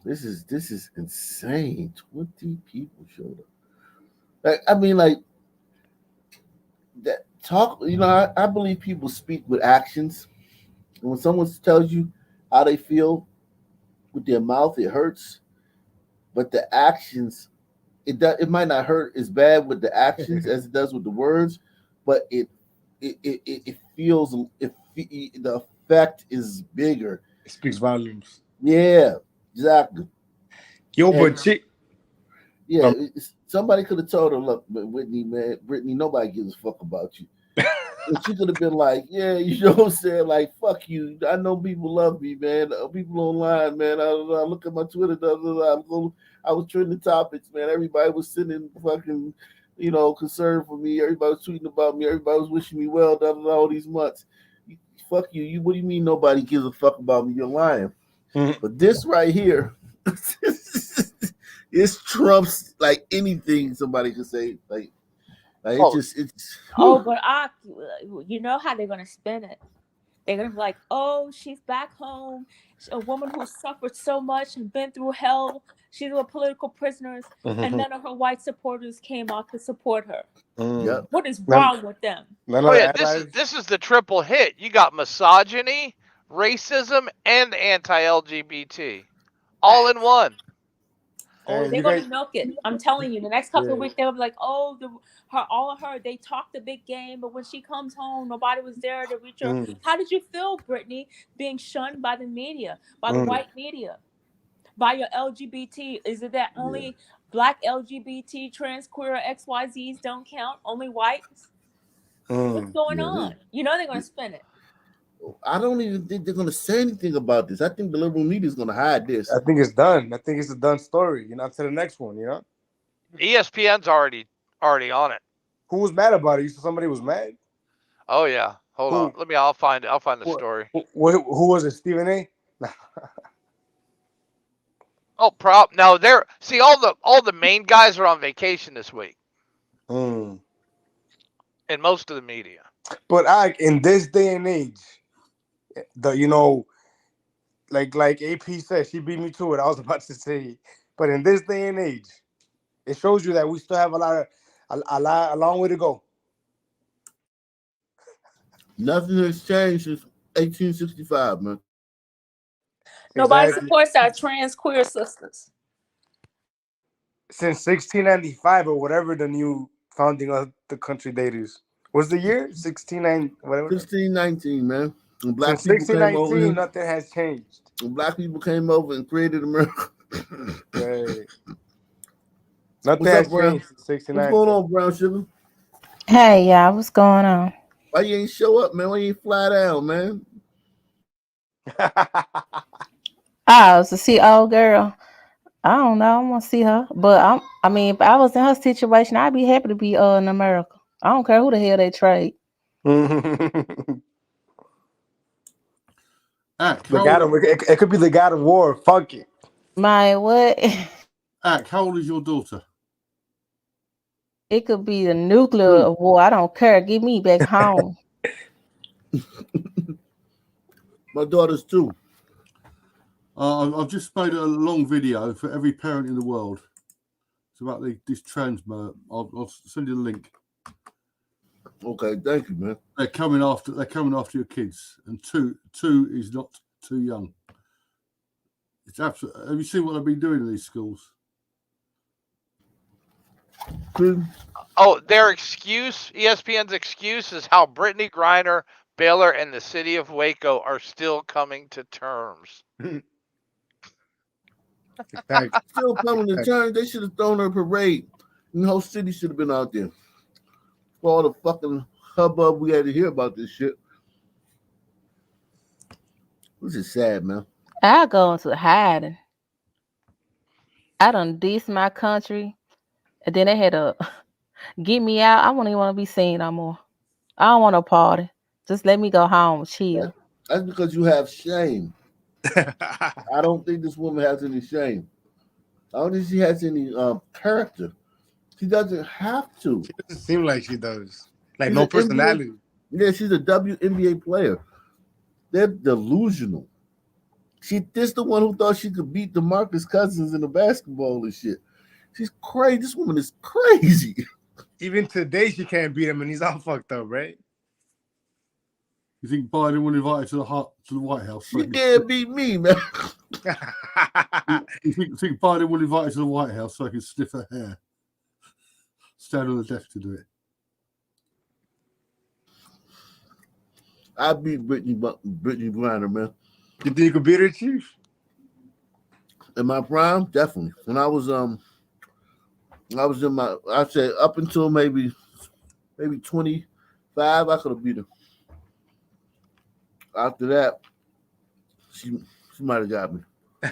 This is insane. 20 people showed up. That talk. I believe people speak with actions. And when someone tells you how they feel with their mouth, it hurts. But the actions, it might not hurt as bad with the actions as it does with the words, but it feels the effect is bigger. It speaks volumes. Yeah, exactly. Yeah, somebody could have told her, look, Brittney, nobody gives a fuck about you. And she could have been like, yeah, you know what I'm saying? Like, fuck you. I know people love me, man. People online, man. I look at my Twitter. I was trending topics, man. Everybody was sending fucking, concern for me. Everybody was tweeting about me. Everybody was wishing me well, all these months. Fuck you. What do you mean nobody gives a fuck about me? You're lying. But this right here, it trumps like anything somebody could say. Like it's. Oh, but you know how they're gonna spin it. They're gonna be like, "Oh, she's back home. A woman who suffered so much and been through hell. She's with political prisoners, and none of her white supporters came out to support her. Yep. What is wrong with them?" Oh yeah, this is the triple hit. You got misogyny, racism, and anti-LGBT, all in one. Oh, they're gonna milk it. I'm telling you, the next couple of weeks they'll be like, "Oh, all of her, they talked a big game, but when she comes home, nobody was there to reach her." How did you feel, Brittney, being shunned by the media, by the white media, by your LGBT? Is it that only black LGBT, trans, queer, XYZs don't count? Only whites? What's going on? You know they're gonna spin it. I don't even think they're gonna say anything about this. I think the liberal media is gonna hide this. I think it's done. I think it's a done story. To the next one. ESPN's already on it. Who was mad about it? You said somebody was mad. Oh yeah. Hold on. I'll find the story. Who was it? Stephen A. Oh, no, all the main guys are on vacation this week. And most of the media. But in this day and age, like AP said, she beat me to it. I was about to say, but in this day and age, it shows you that we still have a long way to go. Nothing has changed since 1865, man. Nobody supports our trans queer sisters. Since 1695 or whatever the new founding of the country date is. What's the year? 1619, man. When black Since people came over here, nothing has changed. When black people came over and created America. Right. Nothing has changed since 1619. What's going on, Brown Sugar? Hey, y'all, what's going on? Why you ain't show up, man? Why you ain't fly down, man? Oh, to see old girl. I don't know. I want to see her, but if I was in her situation, I'd be happy to be in America. I don't care who the hell they trade. It could be the God of War. Fuck it. My what? How old is your daughter? It could be the nuclear war. I don't care. Get me back home. My daughter's 2. I've just made a long video for every parent in the world. It's about this trans man. I'll send you the link. Okay, thank you, man. They're coming after your kids, and two is not too young. It's absolutely. Have you seen what they've been doing in these schools? Oh, their excuse, ESPN's excuse, is how Brittney Griner, Baylor, and the city of Waco are still coming to terms. Still coming to terms. They should have thrown her a parade. The whole city should have been out there. For all the fucking hubbub we had to hear about this shit. This is sad, man. I go into hiding. I done diss my country, and then they had to get me out. I won't even want to be seen no more. I don't want to party. Just let me go home, chill. That's because you have shame. I don't think this woman has any shame. I don't think she has any character. She doesn't have to. It doesn't seem like she does. Like no personality. She's a WNBA player. They're delusional. This the one who thought she could beat DeMarcus Cousins in the basketball and shit. She's crazy. This woman is crazy. Even today, she can't beat him, and he's all fucked up, right? You think Biden will invite her to the White House? She can't beat me, man. You think Biden will invite her to the White House so I can sniff her hair? Stand on the desk to do it. I beat Brittney Griner, man. You think you could beat her, Chief? In my prime, definitely. When I was in my, I'd say up until maybe 20, 5, I could have beat her. After that, she might have got me.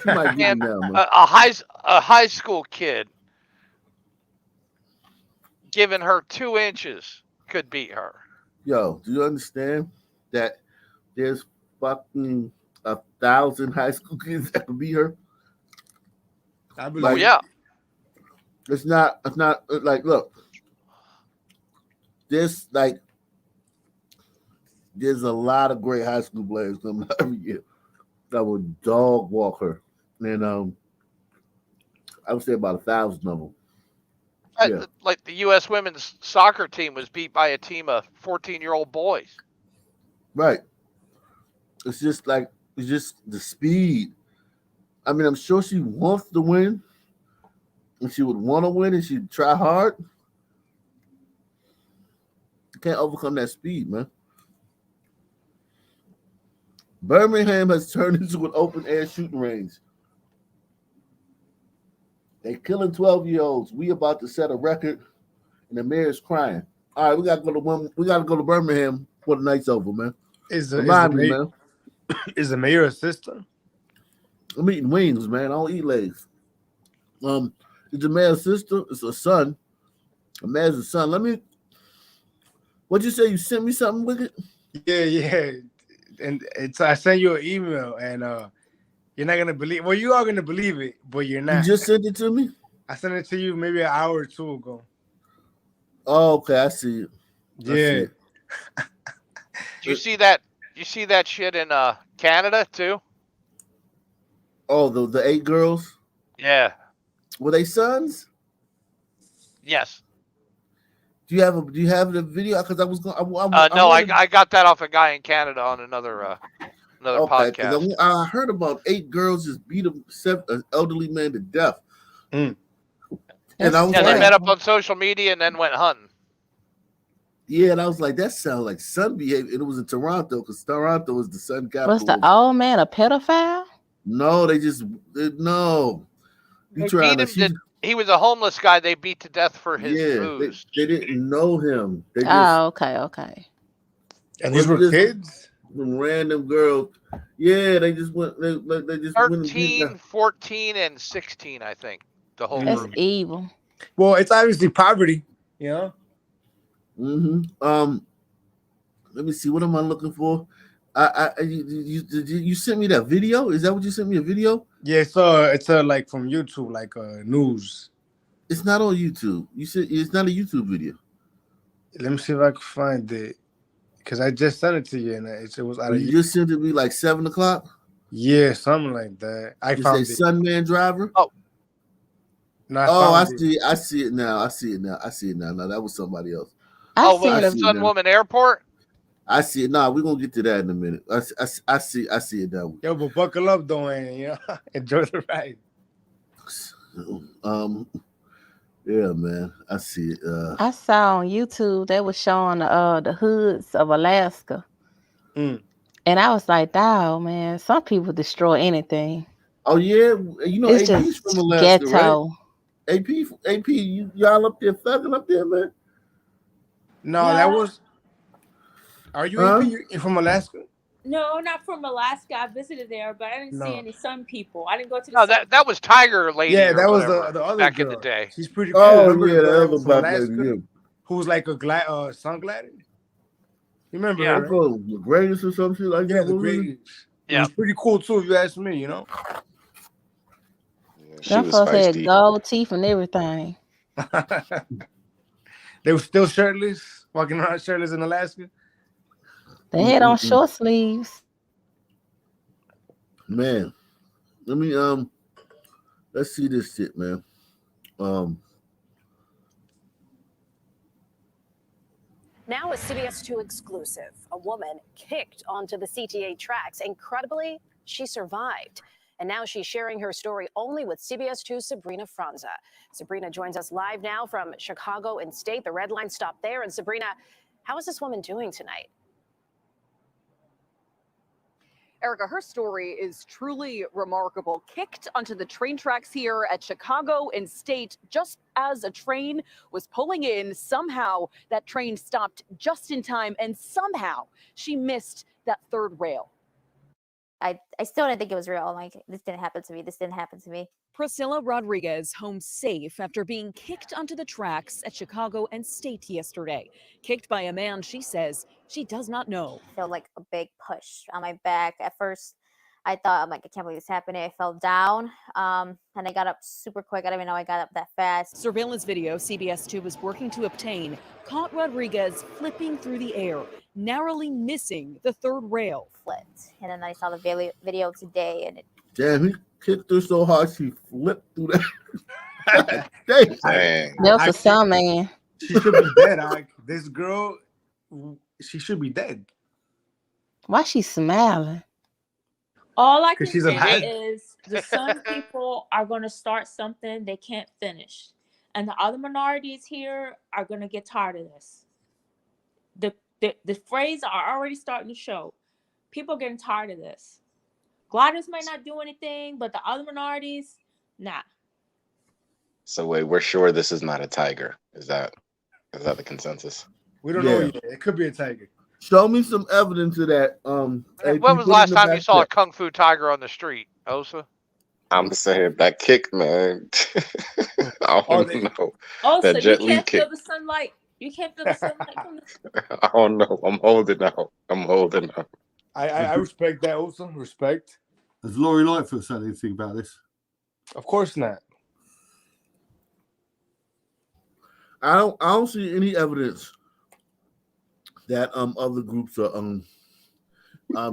She might get And me now, man. a high school kid giving her 2 inches could beat her. Yo, do you understand that there's fucking 1,000 high school kids that could beat her? Oh yeah. It's not like, look, there's a lot of great high school players coming out every year that would dog walk her. And I would say about 1,000 of them. Yeah. Like the U.S. women's soccer team was beat by a team of 14-year-old boys. Right. It's just the speed. I mean, I'm sure she wants to win, and she would want to win, and she'd try hard. You can't overcome that speed, man. Birmingham has turned into an open-air shooting range. They killing 12-year-olds. We about to set a record, and the mayor's crying. All right, we gotta go to Birmingham before the night's over, man. Is Remind me, man. Is the mayor a sister? I'm eating wings, man. I don't eat legs. It's the mayor's sister. It's a son. The mayor's a son. What'd you say? You sent me something with it? Yeah. And I sent you an email, and you're not gonna believe. Well, you are gonna believe it, but you're not. You just sent it to me? I sent it to you maybe an hour or two ago. Oh, okay. I see it. Yeah. Do you see that? You see that shit in Canada too? Oh, the 8 girls? Yeah. Were they sons? Yes. Do you have the video? Because I was going. I got that off a guy in Canada on another podcast. I heard about 8 girls just beat an elderly man to death. Mm. And I was they met up on social media and then went hunting. Yeah, and I was like, that sounds like son behavior. And it was in Toronto because Toronto is the son capital. Was the old man a pedophile? No, no. He was a homeless guy they beat to death for his booze. They didn't know him. Okay. And these were kids? Some random girls. Yeah, they just went. They just 13, 14, and 16, I think. The whole That's group. evil. Well, it's obviously poverty, you know? Mm-hmm. Let me see. What am I looking for? You sent me that video? Is that what you sent me, a video? Yeah, it's like from YouTube, like news. It's not on YouTube. You said it's not a YouTube video. Let me see if I can find it, because I just sent it to you, and it was out of you just sent it to me like 7:00. Yeah, something like that. I found it. Sunman Driver. Oh, no, I see it now. No, that was somebody else. Was it Sun Woman Airport? I see it. Nah, we're gonna get to that in a minute. I see it now. Yo, but buckle up, though, and you know, enjoy the ride. Yeah, man, I see it. I saw on YouTube they were showing the hoods of Alaska, and I was like, "Dawg, man, some people destroy anything." Oh yeah, you know, it's AP's just from Alaska, ghetto. Right? AP, y'all up there thugging up there, man. No, that was. Are you AP from Alaska? No, not from Alaska. I visited there, but I didn't see any Sun people. I didn't go to the. No, that was Tiger Lady. Yeah, that was whatever, the other back girl. in the day. She's pretty cool. Oh Remember yeah, the other from black Alaska, lady. who was like a sun glider. You remember? Yeah, her, right? the greatest or some shit like that. Yeah, the greatest. Yeah, it was pretty cool too, if you ask me. You know. Them folks had gold teeth and everything. They were still shirtless, walking around shirtless in Alaska. They had on short sleeves. Man, let me let's see this shit, man. Now a CBS 2 exclusive. A woman kicked onto the CTA tracks. Incredibly, she survived. And now she's sharing her story only with CBS 2's Sabrina Franza. Sabrina joins us live now from Chicago in state. The red line stopped there. And Sabrina, how is this woman doing tonight? Erica, her story is truly remarkable. Kicked onto the train tracks here at Chicago and State just as a train was pulling in. Somehow that train stopped just in time, and somehow she missed that third rail. I still didn't think it was real. I'm like, this didn't happen to me. This didn't happen to me. Priscilla Rodriguez home safe after being kicked onto the tracks at Chicago and State yesterday. Kicked by a man she says she does not know. I felt like a big push on my back. At first, I thought, I'm like, I can't believe this happened. I fell down, and I got up super quick. I didn't even know I got up that fast. Surveillance video CBS 2 was working to obtain caught Rodriguez flipping through the air, narrowly missing the third rail. Flipped, and then I saw the video today, and it. Damn, he kicked her so hard she flipped through that. That was a sound man. She should be dead. This girl, she should be dead. Why she smiling? All I can She's say alive. is the Sun people are going to start something they can't finish. And the other minorities here are going to get tired of this. The phrase are already starting to show. People are getting tired of this. Gliders might not do anything, but the other minorities, nah. So wait, we're sure this is not a tiger. Is that the consensus? We don't know yet. It could be a tiger. Show me some evidence of that. Hey, When was the last time you back saw a check. kung fu tiger on the street, Osa? I'm saying that kick, man. I don't know. Oh, so That you Jet Li can't kick. feel the sunlight. You can't feel the sunlight from the. I don't know. I'm holding out. I respect that also. Respect. Has Lori Lightfoot said anything about this? Of course not. I don't see any evidence that other groups are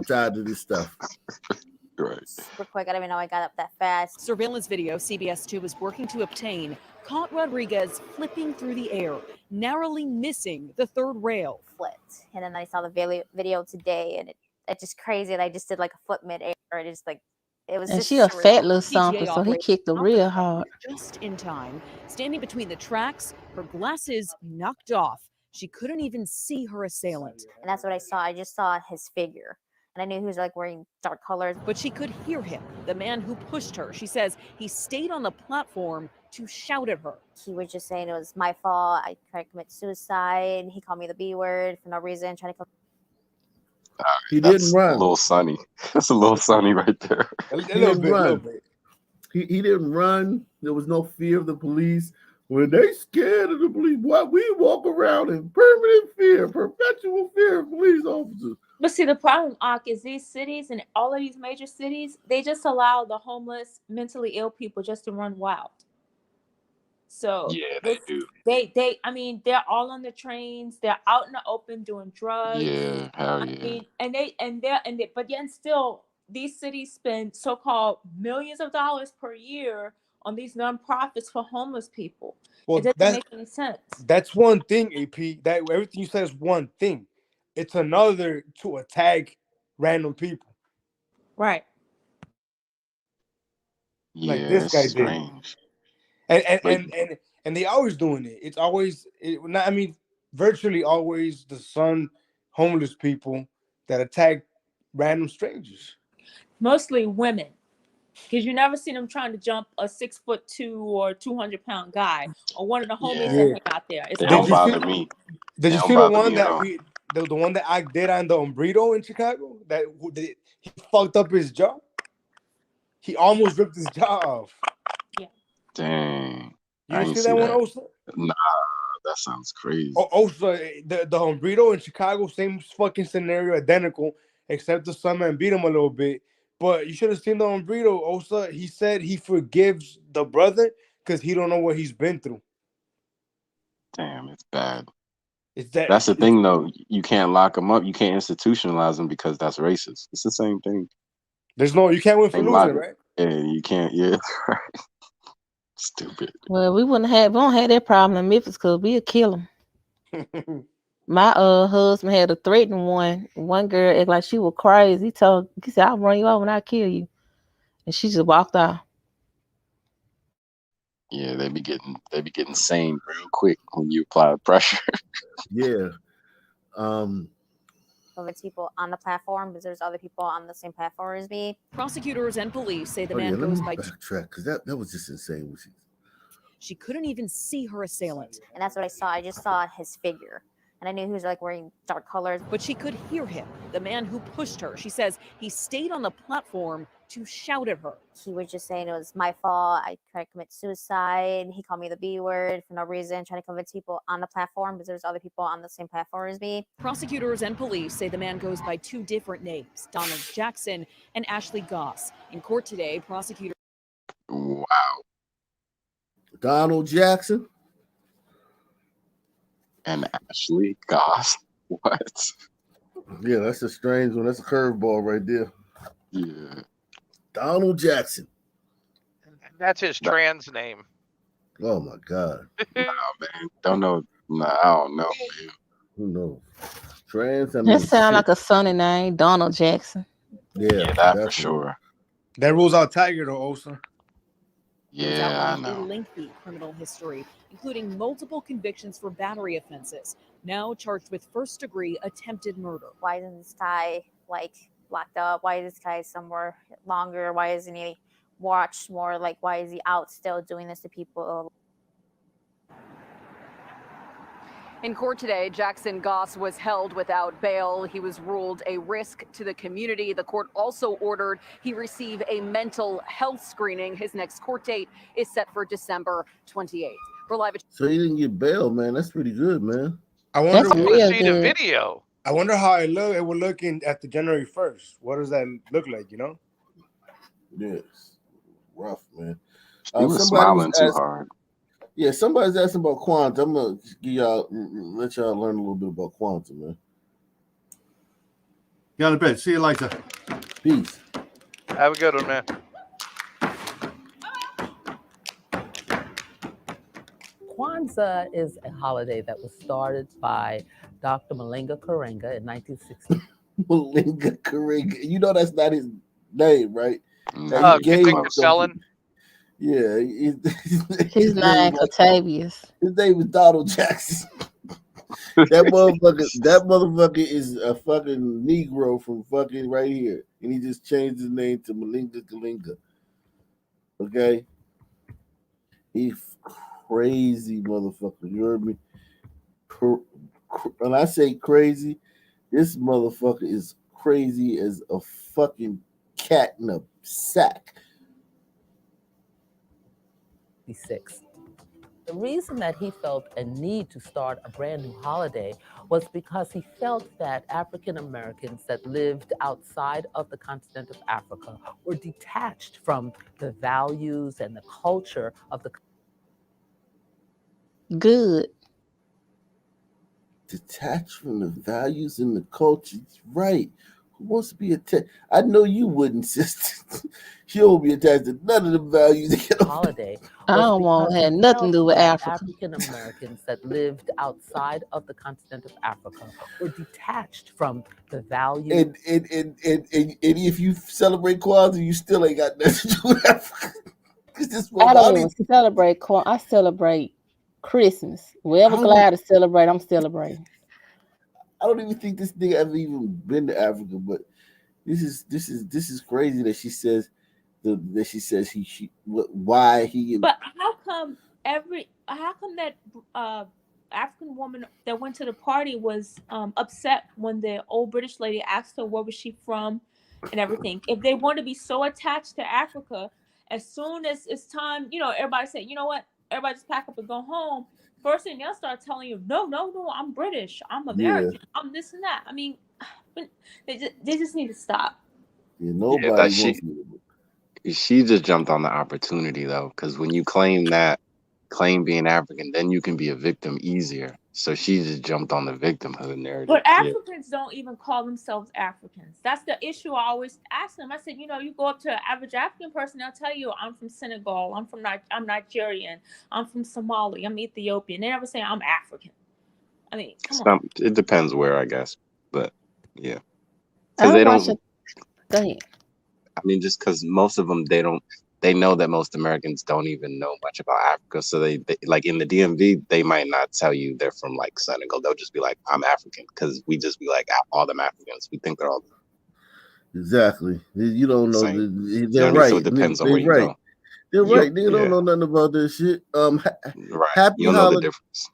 tied to this stuff. Right. Super quick. I didn't even know I got up that fast. Surveillance video CBS 2 was working to obtain caught Rodriguez flipping through the air, narrowly missing the third rail. Flipped, and then I saw the video today, and it's just crazy. And I just did like a flip mid air. It just like it was. And just she a surreal. fat little PTA something, so he operator kicked her real hard. just in time, standing between the tracks, her glasses knocked off. She couldn't even see her assailant. And that's what I saw. I just saw his figure. And I knew he was like wearing dark colors. But she could hear him, the man who pushed her. She says he stayed on the platform to shout at her. He was just saying it was my fault. I tried to commit suicide. He called me the B word for no reason. Trying to He didn't run. A little sunny. That's a little sunny right there. He didn't run. He didn't run. There was no fear of the police. When they scared of the police, what we walk around in permanent fear, perpetual fear of police officers. But see, the problem, Ak, is these cities and all of these major cities, they just allow the homeless, mentally ill people just to run wild. So yeah, they do. I mean, they're all on the trains. They're out in the open doing drugs. Yeah, hell yeah. I mean, but yet still, these cities spend so-called millions of dollars per year on these nonprofits for homeless people. Well, it doesn't make any sense. That's one thing, AP. That everything you said is one thing. It's another to attack random people. Right. Yeah, like this guy strange. did. And they always doing it. It's always virtually always the homeless people that attack random strangers. Mostly women. Because you never see them trying to jump a 6'2" or 200-pound guy or one of the homies that hang out there. It's They don't bother me. Did you see the one that the one that I did on the Umbrito in Chicago? He fucked up his jaw. He almost ripped his jaw off. Yeah. Dang. You didn't see that one, Osa? Nah, that sounds crazy. Osa, the Umbrito in Chicago, same fucking scenario, identical, except the Sunman beat him a little bit. But you should have seen the Umbrito, Osa. He said he forgives the brother because he don't know what he's been through. Damn, it's bad. That's the thing, though. You can't lock him up. You can't institutionalize him because that's racist. It's the same thing. You can't win for losing, right? Yeah, you can't. Yeah, right. Stupid. Well, we don't have that problem in Memphis because we'll kill him. My husband had a threatened one girl acted like she was crazy. He said, I'll run you over and I'll kill you. And she just walked out. Yeah, they be getting sane real quick when you apply pressure. Yeah. convince people on the platform because there's other people on the same platform as me. Prosecutors and police say the Oh yeah, man let goes me by. backtrack because that was just insane. She couldn't even see her assailant. And that's what I saw. I just saw his figure. And I knew he was like wearing dark colors. But she could hear him, the man who pushed her. She says he stayed on the platform to shout at her. He was just saying it was my fault. I tried to commit suicide. He called me the B word for no reason, trying to convince people on the platform because there's other people on the same platform as me. Prosecutors and police say the man goes by 2 different names, Donald Jackson and Ashley Goss. In court today, prosecutors. Wow. Donald Jackson And Ashley Goss. What? Yeah, that's a strange one. That's a curveball right there. Yeah. Donald Jackson. That's his trans name. Oh my God. No, man. Don't know. No, I don't know, man. Who knows? Trans. I That mean, sound shit. like a sunny name, Donald Jackson. Yeah, That for sure. That rules out Tiger though, Osa. He's Yeah, I outlined a know. lengthy criminal history, including multiple convictions for battery offenses. Now charged with first-degree attempted murder. Why isn't this guy like locked up? Why is this guy somewhere longer? Why isn't he watched more? Like, why is he out still doing this to people? In court today, Jackson Goss was held without bail. He was ruled a risk to the community. The court also ordered he receive a mental health screening. His next court date is set for December 28th. We're live. So he didn't get bail, man. That's pretty good, man. I wonder. I want to see the video. I wonder how it look. It will look in at the January 1st. What does that look like? You know? Yes, rough, man. He was smiling too hard. Yeah, somebody's asking about quantum. I'm gonna give y'all, let y'all learn a little bit about quantum, man. Get out of bed. See you later. Peace. Have a good one, man. Kwanzaa is a holiday that was started by Dr. Malinga Karenga in 1960. Malinga Karenga. You know that's not his name, right? Kalenga. Yeah. His name Octavius. His name is Donald Jackson. that motherfucker is a fucking Negro from fucking right here. And he just changed his name to Malinga Kalinga. Okay? He's crazy motherfucker. You heard me? When I say crazy, this motherfucker is crazy as a fucking cat in a sack. The reason that he felt a need to start a brand new holiday was because he felt that African Americans that lived outside of the continent of Africa were detached from the values and the culture of the Good. Detached from the values and the culture. Right. Who wants to be attached? I know you wouldn't, sister. You don't be attached to none of the values. holiday. I don't want to have nothing to do with Africa. African Americans that lived outside of the continent of Africa were detached from the values. And if you celebrate Kwanzaa, you still ain't got nothing to do with Africa. I don't even celebrate Kwanzaa. I celebrate Christmas. Wherever Gladys celebrate, I'm celebrating. I don't even think this nigga ever even been to Africa, but this is crazy that she says why he. But how come that African woman that went to the party was upset when the old British lady asked her where was she from and everything? If they want to be so attached to Africa, as soon as it's time, everybody say, you know what, everybody just pack up and go home. First thing they'll start telling you, no, I'm British, I'm American, I'm this and that. I mean, they just need to stop. Yeah, nobody wants me. She just jumped on the opportunity though, because when you claim being African, then you can be a victim easier. So she just jumped on the victimhood narrative. But Africans don't even call themselves Africans. That's the issue I always ask them. I said, you go up to an average African person, they'll tell you, I'm from Senegal, I'm Nigerian, I'm from Somali, I'm Ethiopian. They never say I'm African. I mean, come on. It depends where, I guess, but yeah, Go because they don't. ahead. I mean, just because most of them, they don't they know that most Americans don't even know much about Africa. So they like in the DMV, they might not tell you they're from like Senegal. They'll just be like, I'm African, because we just be like, all them Africans. We think they're all Exactly. You don't the know. same. You know They're what I mean? So right. it depends on They're where you right. go. They're Yeah, right. They don't know nothing about this shit. right. Happy You don't know the holiday. difference.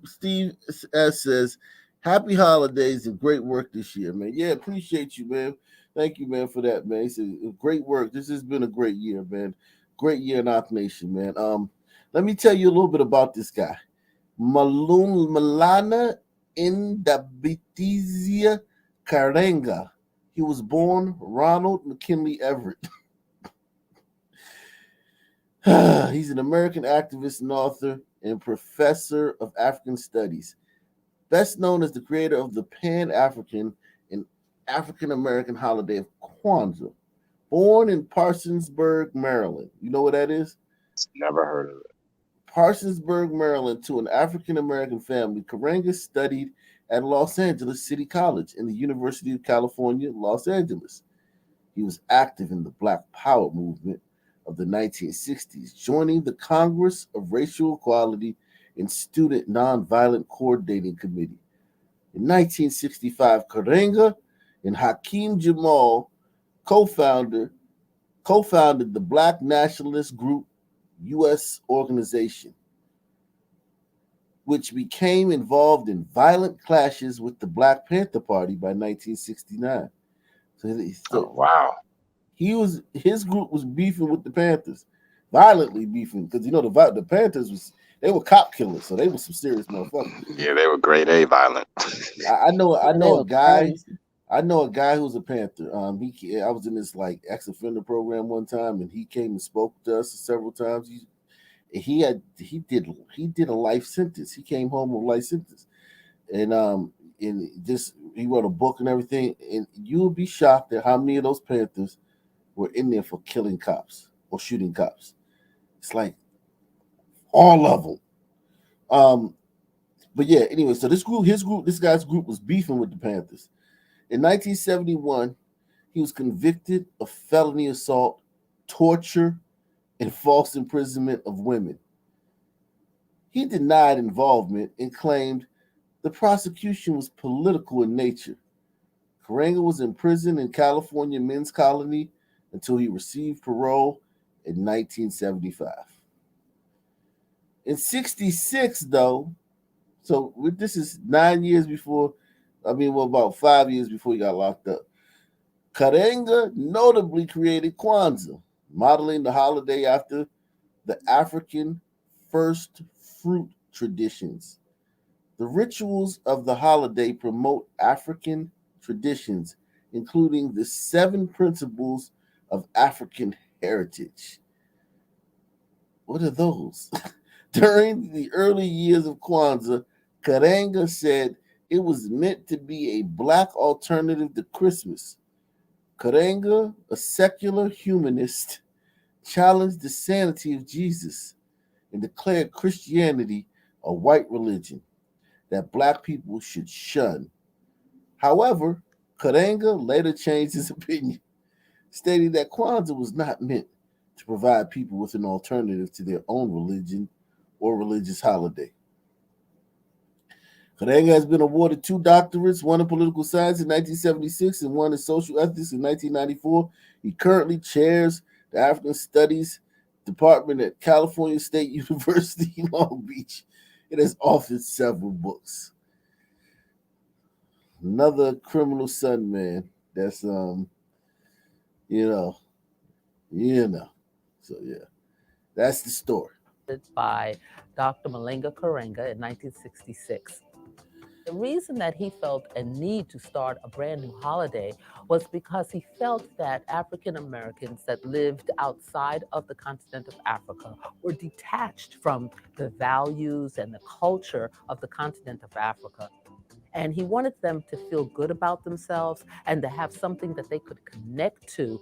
Steve S says, "Happy holidays and great work this year, man." Yeah, appreciate you, man. Thank you, man, for that, man. He said, "Great work. This has been a great year, man. Great year in our nation, man." Let me tell you a little bit about this guy, Malana Indabitizia Karenga. He was born Ronald McKinley Everett. He's an American activist and author and professor of African studies, best known as the creator of the Pan-African and African American holiday of Kwanzaa. Born in Parsonsburg, Maryland. You know what that is? Never heard of it. Parsonsburg, Maryland, to an African American family, Karenga studied at Los Angeles City College and the University of California, Los Angeles. He was active in the Black Power movement of the 1960s, joining the Congress of Racial Equality and Student Nonviolent Coordinating Committee. In 1965, Karenga and Hakeem Jamal co-founded the Black Nationalist Group U.S. organization, which became involved in violent clashes with the Black Panther Party by 1969. So wow. His group was beefing with the Panthers, violently beefing, because the Panthers they were cop killers, so they were some serious motherfuckers. Yeah, they were grade A violent. I know a guy. Crazy. I know a guy who's a Panther. I was in this like ex-offender program one time, and he came and spoke to us several times. He did a life sentence. He came home with a life sentence, and he wrote a book and everything. And you would be shocked at how many of those Panthers were in there for killing cops or shooting cops. It's like all of them. But yeah, anyway, so this guy's group was beefing with the Panthers. In 1971, he was convicted of felony assault, torture, and false imprisonment of women. He denied involvement and claimed the prosecution was political in nature. Karenga was imprisoned in California men's colony until he received parole in 1975. In 66, though, so this is 9 years before, about 5 years before he got locked up. Karenga notably created Kwanzaa, modeling the holiday after the African first fruit traditions. The rituals of the holiday promote African traditions, including the 7 principles of African heritage. What are those? During the early years of Kwanzaa, Karenga said it was meant to be a Black alternative to Christmas. Karenga, a secular humanist, challenged the sanity of Jesus and declared Christianity a white religion that Black people should shun. However, Karenga later changed his opinion, stating that Kwanzaa was not meant to provide people with an alternative to their own religion or religious holiday. Karenga has been awarded 2 doctorates, one in political science in 1976 and one in social ethics in 1994. He currently chairs the African Studies Department at California State University in Long Beach. It has authored several books. Another criminal son, man. That's So yeah, that's the story. By Dr. Malenga Karenga in 1966. The reason that he felt a need to start a brand new holiday was because he felt that African Americans that lived outside of the continent of Africa were detached from the values and the culture of the continent of Africa. And he wanted them to feel good about themselves and to have something that they could connect to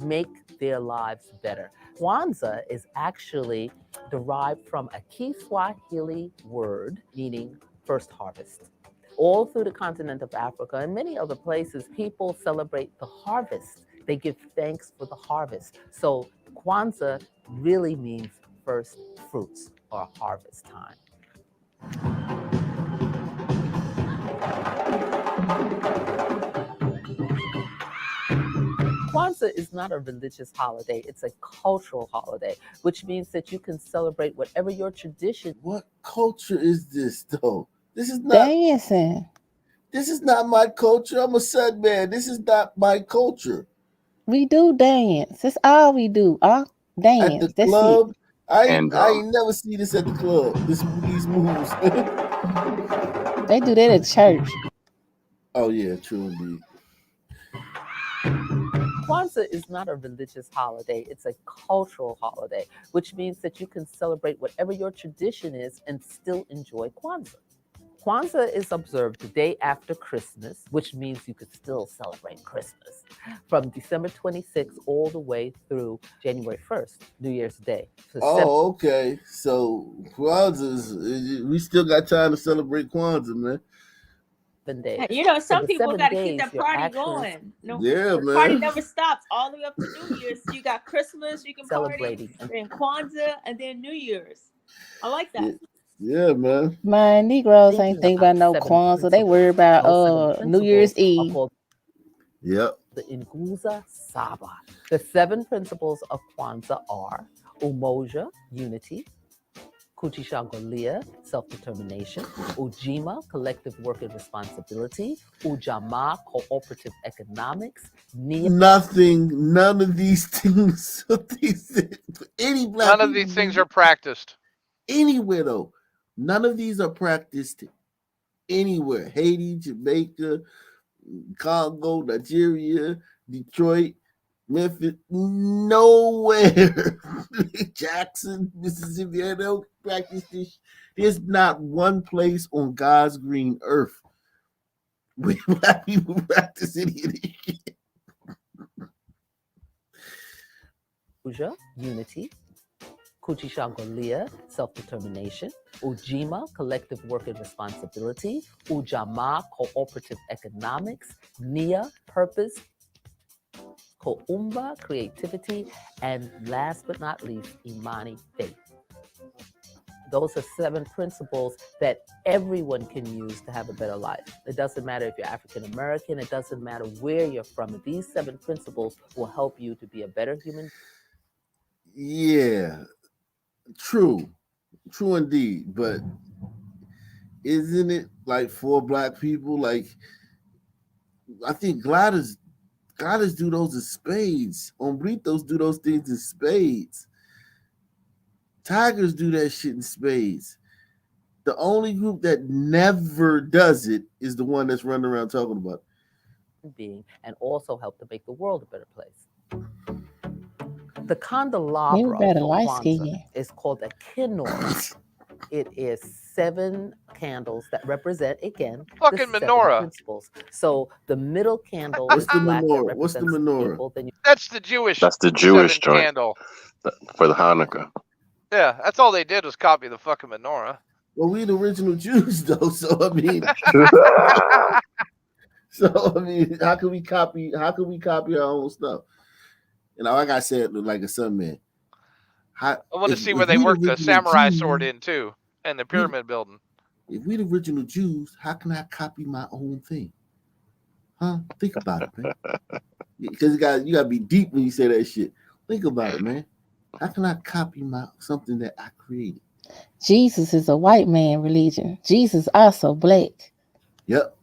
make their lives better. Kwanzaa is actually derived from a Kiswahili word meaning first harvest. All through the continent of Africa and many other places, people celebrate the harvest. They give thanks for the harvest. So Kwanzaa really means first fruits or harvest time. Kwanzaa is not a religious holiday, it's a cultural holiday, which means that you can celebrate whatever your tradition. What culture is this though? This is not Dancing. This is not my culture. I'm a Sud man. This is not my culture. We do dance. That's all we do. Dance. At the That's club, it. I ain't never see this at the club. These moves. They do that at church. Oh yeah, true indeed. Kwanzaa is not a religious holiday, it's a cultural holiday, which means that you can celebrate whatever your tradition is and still enjoy Kwanzaa. Kwanzaa is observed the day after Christmas, which means you could still celebrate Christmas, from December 26th all the way through January 1st, New Year's Day. Oh, okay. So Kwanzaa, we still got time to celebrate Kwanzaa, man. 7 days. You know, some For the people 7 got to keep days, that you're party actually going. No, Yeah, the party man. never stops all the way up to New Year's. You got Christmas, you can celebrating. party, and Kwanzaa, and then New Year's. I like that. Yeah, man. My Negroes ain't think about no Kwanzaa. They worry about New Year's Eve. Yep. The Nguza Saba. The 7 principles of Kwanzaa are Umoja, unity; Kuchishangulia, self-determination; Ujima, collective work and responsibility; Ujamaa, cooperative economics; None of these things. Any black None of these things are practiced anywhere though. None of these are practiced anywhere. Haiti, Jamaica, Congo, Nigeria, Detroit, Memphis, nowhere. Jackson, Mississippi, they don't practice this. There's not one place on God's green earth where black people practice any of this shit. Uja, unity; Kuchishangulia, self-determination; Ujima, collective work and responsibility; Ujamaa, cooperative economics; Nia, purpose; Koumba, creativity; and last but not least, Imani, faith. Those are 7 principles that everyone can use to have a better life. It doesn't matter if you're African American, it doesn't matter where you're from. These 7 principles will help you to be a better human. Yeah, true indeed. But isn't it like for black people? Like, I think Gladys do those in spades. Hombritos do those things in spades. Tigers do that shit in spades. The only group that never does it is the one that's running around talking about it. Being, and also help to make the world a better place. The candelabra for Kwanzaa is called a kinnor. It is 7 candles that represent, again, fucking the 7 menorah. principles. So the middle candle What's is the black. menorah? What's the menorah? People, then That's the Jewish. That's the Jewish 7 joint candle. for the Hanukkah. Yeah, that's all they did was copy the fucking menorah. Well, we the original Jews though, so I mean, how can we copy our own stuff? You know, like I said, look like a sun man. I want to see where they worked the samurai sword in too, and the pyramid building. If we the original Jews, how can I copy my own thing? Huh? Think about it, man. Because you gotta be deep when you say that shit. Think about it, man. How can I copy something that I created? Jesus is a white man religion. Jesus also black. Yep.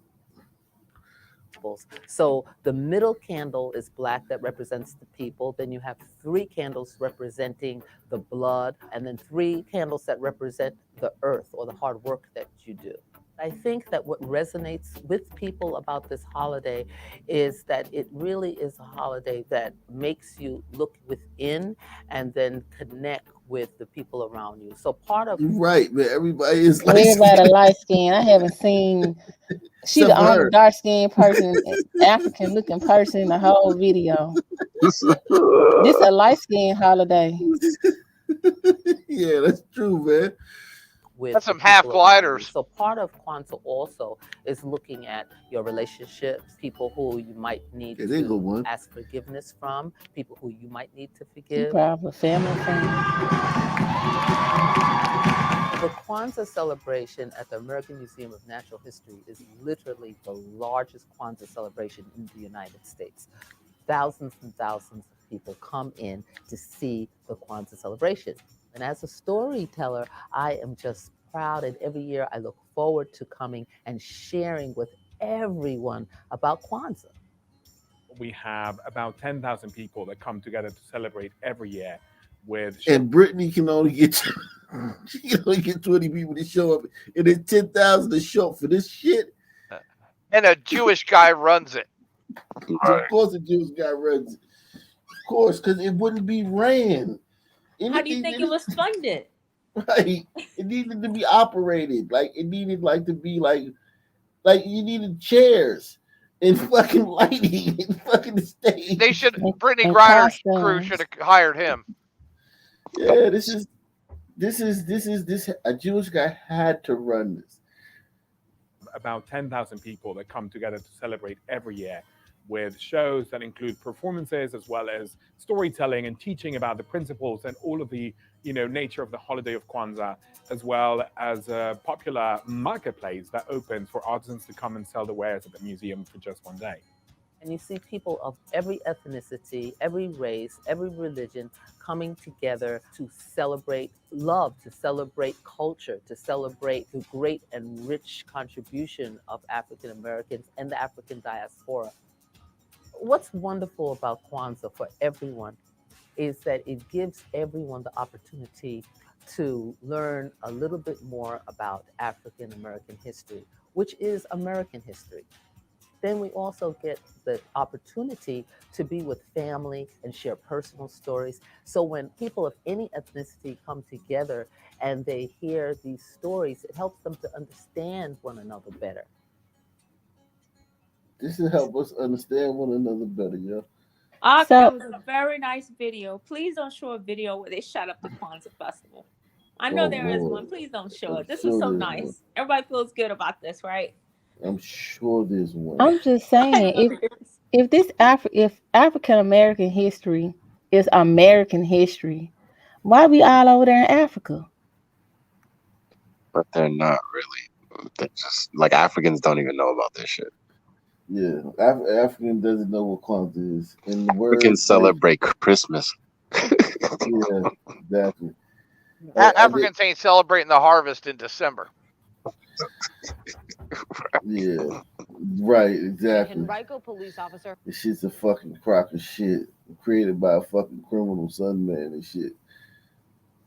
So the middle candle is black, that represents the people. Then you have 3 candles representing the blood, and then 3 candles that represent the earth or the hard work that you do. I think that what resonates with people about this holiday is that it really is a holiday that makes you look within and then connect with the people around you. So part of right, man. Everybody is light skin. I haven't seen. She the only dark skinned person, African looking person in the whole video. This a light skinned holiday. Yeah, that's true, man. with That's the some half people around you. gliders. So part of Kwanzaa also is looking at your relationships, people who you might need to ask forgiveness from, people who you might need to forgive. Probably family friends. The Kwanzaa celebration at the American Museum of Natural History is literally the largest Kwanzaa celebration in the United States. Thousands and thousands of people come in to see the Kwanzaa celebration. And as a storyteller, I am just proud, and every year I look forward to coming and sharing with everyone about Kwanzaa. We have about 10,000 people that come together to celebrate every year with. And Brittney can only get she can only get 20 people to show up, and then 10,000 to show up for this shit. And a Jewish guy runs it. Of course, a Jewish guy runs it. Of course, because it wouldn't be ran. How do you think it was funded? Right. It needed to be operated. Like it needed to be like you needed chairs and fucking lighting and fucking the stage. They should. Brittney Griner's crew should have hired him. Yeah, this a Jewish guy had to run this. About 10,000 people that come together to celebrate every year with shows that include performances as well as storytelling and teaching about the principles and all of the nature of the holiday of Kwanzaa, as well as a popular marketplace that opens for artisans to come and sell the wares at the museum for just one day. And you see people of every ethnicity, every race, every religion coming together to celebrate love, to celebrate culture, to celebrate the great and rich contribution of African Americans and the African diaspora. What's wonderful about Kwanzaa for everyone is that it gives everyone the opportunity to learn a little bit more about African American history, which is American history. Then we also get the opportunity to be with family and share personal stories. So when people of any ethnicity come together and they hear these stories, it helps them to understand one another better. This will help us understand one another better, yo. That was a very nice video. Please don't show a video where they shut up the Kwanzaa festival. I know there is one. Please don't show it. This was so nice. Everybody feels good about this, right? I'm sure there's one. I'm just saying, if African American history is American history, why we all over there in Africa? But they're not really. They're just like Africans don't even know about this shit. Yeah, African doesn't know what Kwanzaa is. And the word we can celebrate Christmas. Yeah, exactly. Africans ain't celebrating the harvest in December. Yeah, right, exactly. Henrico police officer. This shit's a fucking crock of shit created by a fucking criminal sunman and shit.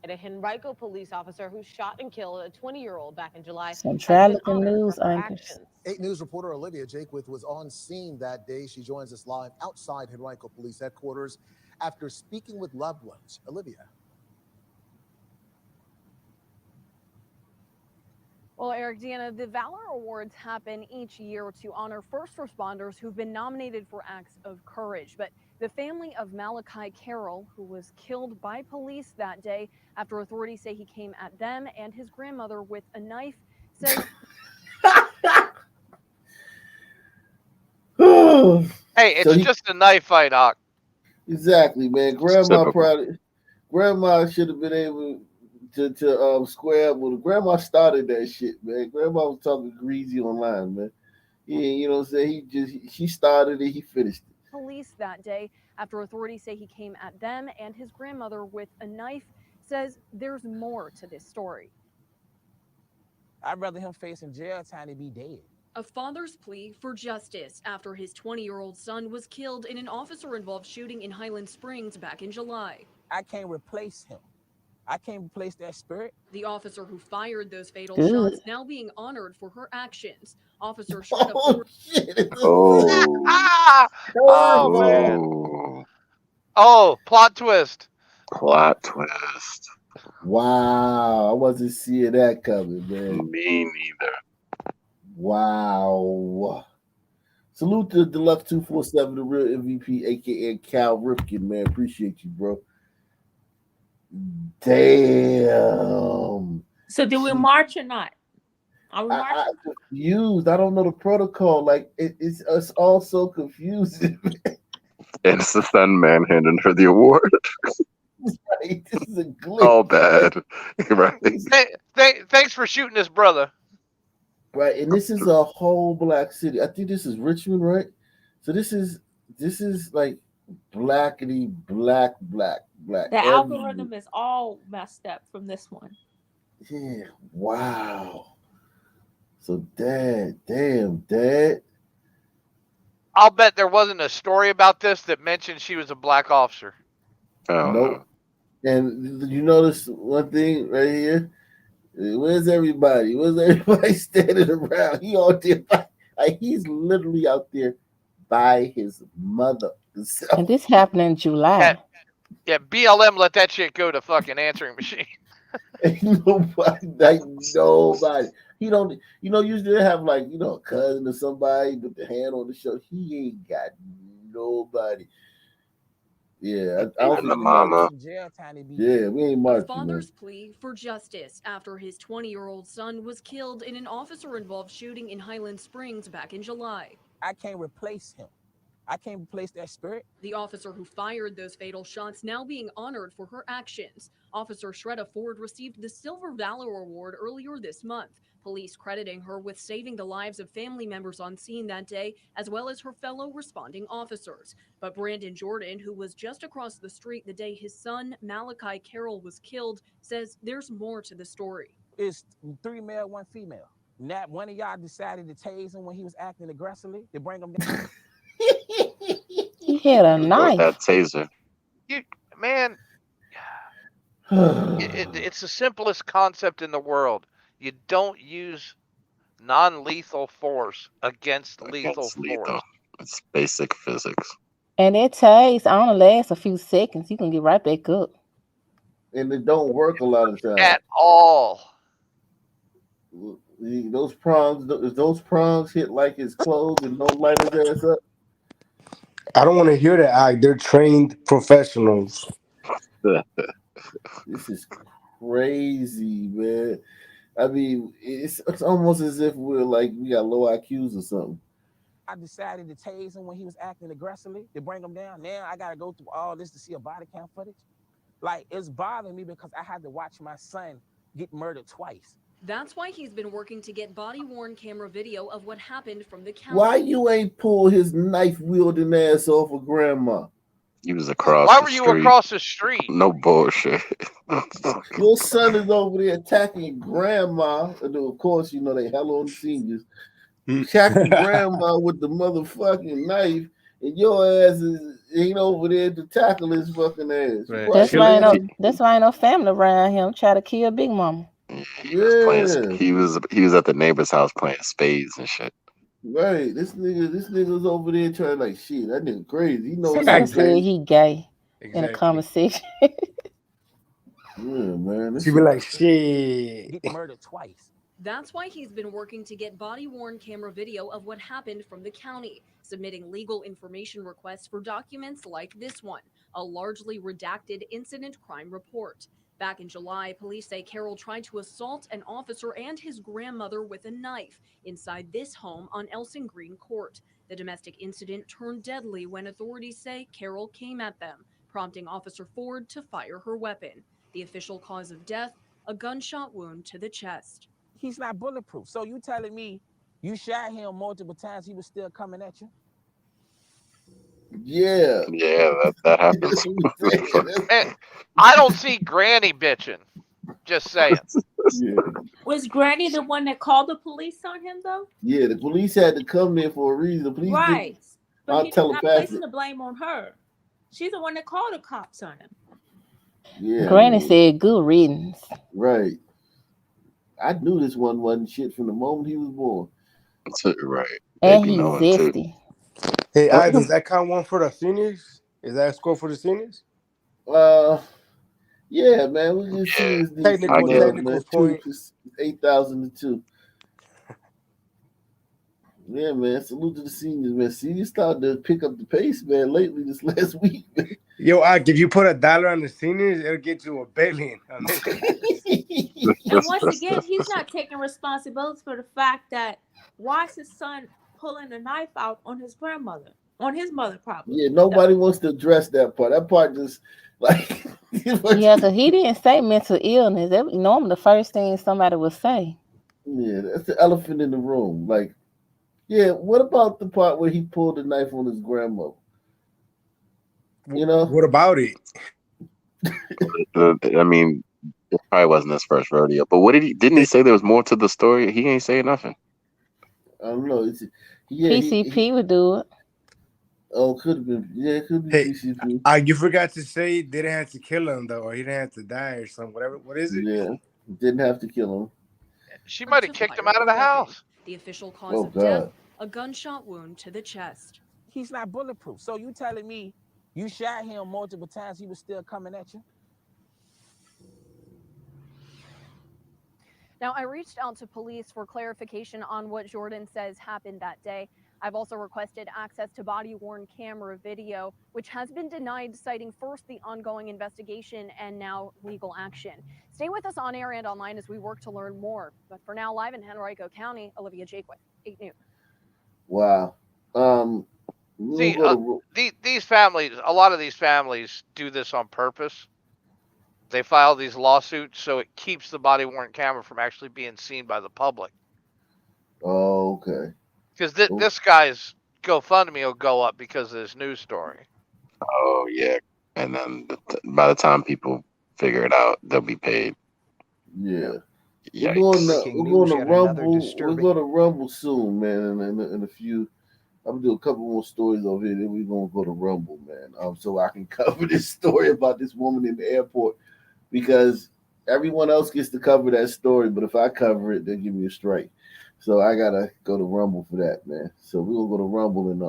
And a Henrico police officer who shot and killed a 20-year-old back in July. Centralican news anchors. 8 News reporter Olivia Jakewith was on scene that day. She joins us live outside Henrico Police Headquarters after speaking with loved ones. Olivia. Well, Eric, Deanna, the Valor Awards happen each year to honor first responders who've been nominated for acts of courage. But the family of Malachi Carroll, who was killed by police that day after authorities say he came at them and his grandmother with a knife, says... Hey, it's just a knife fight, Hawk. Exactly, man. Grandma should have been able to square up with her. Grandma started that shit, man. Grandma was talking greasy online, man. Yeah, you know what I'm saying? She started it, he finished it. Police that day after authorities say he came at them and his grandmother with a knife, says there's more to this story. I'd rather him facing jail time to be dead. A father's plea for justice after his 20-year-old son was killed in an officer-involved shooting in Highland Springs back in July. I can't replace him. I can't replace that spirit. The officer who fired those fatal Good. shots now being honored for her actions. Officer shot up. Oh man. Oh, plot twist. Plot twist. Wow, I wasn't seeing that coming, man. Me neither. Wow. Salute to Deluxe 247, the real MVP, aka Cal Ripken, man. Appreciate you, bro. Damn. So do we march or not? Are we I'm marching? confused. I don't know the protocol. Like it's all so confusing. And it's the son man handing her the award. Right? This is a glitch. All bad. Right. Thanks for shooting his brother. Right, and this is a whole black city. I think this is Richmond, right? So this is like blackity black. The algorithm is all messed up from this one. Yeah, wow. So dad. I'll bet there wasn't a story about this that mentioned she was a black officer. Nope. And you notice one thing right here? Where's everybody? Where's everybody standing around? He out there, like he's literally out there by his mother. And this happened in July. Yeah, BLM let that shit go to fucking answering machine. Ain't nobody, like nobody. He don't, usually they have like, a cousin or somebody with the hand on the shoulder. He ain't got nobody. Yeah, I don't And think the mama. Yeah, we ain't marching. Father's plea for justice after his 20-year-old son was killed in an officer-involved shooting in Highland Springs back in July. I can't replace him. I can't replace that spirit. The officer who fired those fatal shots now being honored for her actions. Officer Shredda Ford received the Silver Valor Award earlier this month, police crediting her with saving the lives of family members on scene that day, as well as her fellow responding officers. But Brandon Jordan, who was just across the street the day his son, Malachi Carroll, was killed, says there's more to the story. It's 3 male, 1 female. Not one of y'all decided to tase him when he was acting aggressively to bring him down. He had a knife. That taser. Man, it's the simplest concept in the world. You don't use non-lethal force against lethal force. It's basic physics. And that tase only lasts a few seconds. You can get right back up. And it don't work a lot of times. At all. Those prongs, if those prongs hit like his clothes and don't light his ass up. I don't want to hear that. They're trained professionals. This is crazy, man. I mean, it's almost as if we got low IQs or something. I decided to tase him when he was acting aggressively to bring him down. Now I got to go through all this to see a body cam footage. Like, it's bothering me because I had to watch my son get murdered twice. That's why he's been working to get body-worn camera video of what happened from the county. Why you ain't pull his knife-wielding ass off of grandma? He was across Why the were you street. across the street? No bullshit. Your son is over there attacking grandma. And of course, they hell on the seniors. Attacking grandma with the motherfucking knife, and your ass ain't over there to tackle his fucking ass. Right. That's why ain't no family around him. Try to kill Big Mama. He was at the neighbor's house playing spades and shit. Right. This nigga's over there trying like shit. That nigga crazy. He knows Somebody said he gay in a conversation. Yeah, man. She be like, shit. Get murdered twice. That's why he's been working to get body-worn camera video of what happened from the county, submitting legal information requests for documents like this one, a largely redacted incident crime report. Back in July, police say Carroll tried to assault an officer and his grandmother with a knife inside this home on Elson Green Court. The domestic incident turned deadly when authorities say Carroll came at them, prompting Officer Ford to fire her weapon. The official cause of death, a gunshot wound to the chest. He's not bulletproof. So you telling me you shot him multiple times, he was still coming at you? Yeah. Yeah, that happens. Man, I don't see Granny bitching. Just saying. Yeah. Was Granny the one that called the police on him, though? Yeah, the police had to come there for a reason. The police Right. But he's not telepathic. placing the blame on her. She's the one that called the cops on him. Yeah. Granny said good riddance. Right. I knew this one wasn't shit from the moment he was born. Right. And he's zesty. Hey, does that count one for the seniors? Is that a score for the seniors? Yeah, man. We just see this technical point. 8,002. Yeah, man. Salute to the seniors, man. Seniors started to pick up the pace, man, lately this last week. Man. Yo, Ak, if you put $1 on the seniors, it'll get you $1 billion. And once again, he's not taking responsibility for the fact that why is his son pulling a knife out on his grandmother, on his mother, probably. Yeah, nobody wants to address that part. That part just like Yeah, because he didn't say mental illness. That was normally the first thing somebody would say. yeah, that's the elephant in the room. Like, yeah, what about the part where he pulled the knife on his grandmother? You know, what about it? I mean, it probably wasn't his first rodeo. But what did he? Didn't he say there was more to the story? He ain't say nothing. I don't know. Yeah, PCP would do it. Oh, could have been. Yeah, it could be Hey, PCP. you forgot to say they didn't have to kill him though, or he didn't have to die or something. Whatever. What is it? Yeah, didn't have to kill him. She might have kicked him out of the house. The official cause Oh of death, God. a gunshot wound to the chest. He's not bulletproof. So you telling me you shot him multiple times, he was still coming at you? Now, I reached out to police for clarification on what Jordan says happened that day. I've also requested access to body-worn camera video, which has been denied, citing first the ongoing investigation and now legal action. Stay with us on air and online as we work to learn more. But for now, live in Henrico County, Olivia Jakewith, 8 News. Wow. See, these families, a lot of these families do this on purpose. They file these lawsuits so it keeps the body-worn camera from actually being seen by the public. Oh, okay. Because this guy's GoFundMe will go up because of this news story. Oh yeah, and then by the time people figure it out, they'll be paid. Yeah. Yikes. We're going to Rumble. We're going to Rumble soon, man. In a few, I'm gonna do a couple more stories over here. Then we're gonna go to Rumble, man. So I can cover this story about this woman in the airport, because everyone else gets to cover that story, but if I cover it, they give me a strike. So I gotta go to Rumble for that, man. So we're gonna go to Rumble in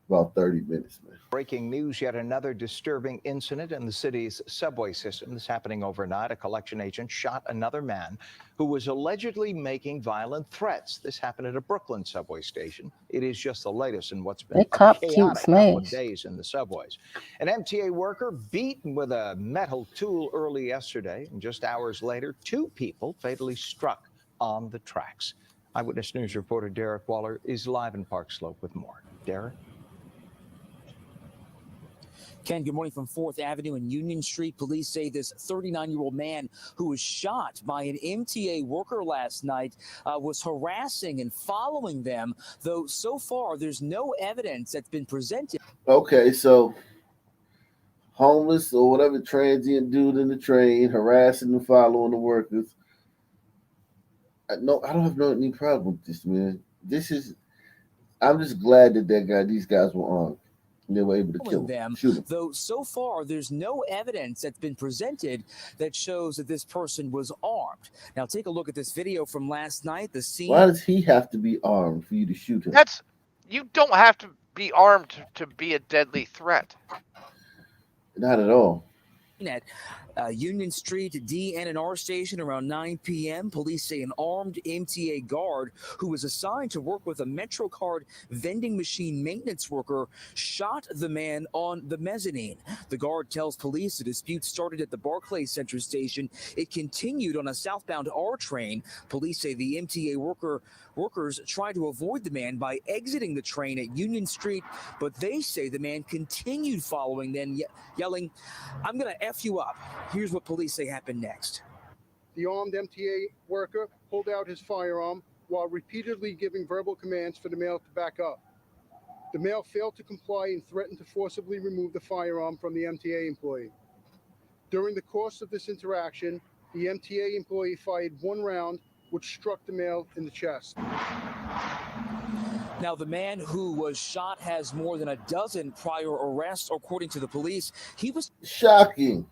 about 30 minutes, man. Breaking news, yet another disturbing incident in the city's subway system. This happening overnight. A collection agent shot another man who was allegedly making violent threats. This happened at a Brooklyn subway station. It is just the latest in what's been That a cop cute chaotic couple of smash. days in the subways. An MTA worker beaten with a metal tool early yesterday, and just hours later, 2 people fatally struck on the tracks. Eyewitness News reporter Derek Waller is live in Park Slope with more. Derek? Ken, good morning from 4th Avenue and Union Street. Police say this 39-year-old man who was shot by an MTA worker last night was harassing and following them, though so far there's no evidence that's been presented. Okay, so homeless or whatever transient dude in the train harassing and following the workers. I don't have any problem with this, man. I'm just glad that these guys were armed. They were able to kill them, shoot him. though so far there's no evidence that's been presented that shows that this person was armed. Now take a look at this video from last night. The scene. Why does he have to be armed for you to shoot him? You don't have to be armed to be a deadly threat. Not at all. At Union Street DN&R station around 9 p.m. Police say an armed MTA guard who was assigned to work with a MetroCard vending machine maintenance worker shot the man on the mezzanine. The guard tells police the dispute started at the Barclays Center station. It continued on a southbound R train. Police say the MTA workers tried to avoid the man by exiting the train at Union Street, but they say the man continued following them, yelling, "I'm going to F you up." Here's what police say happened next. The armed MTA worker pulled out his firearm while repeatedly giving verbal commands for the male to back up. The male failed to comply and threatened to forcibly remove the firearm from the MTA employee. During the course of this interaction, the MTA employee fired 1 round, which struck the male in the chest. Now, the man who was shot has more than a dozen prior arrests, according to the police. He was shocking.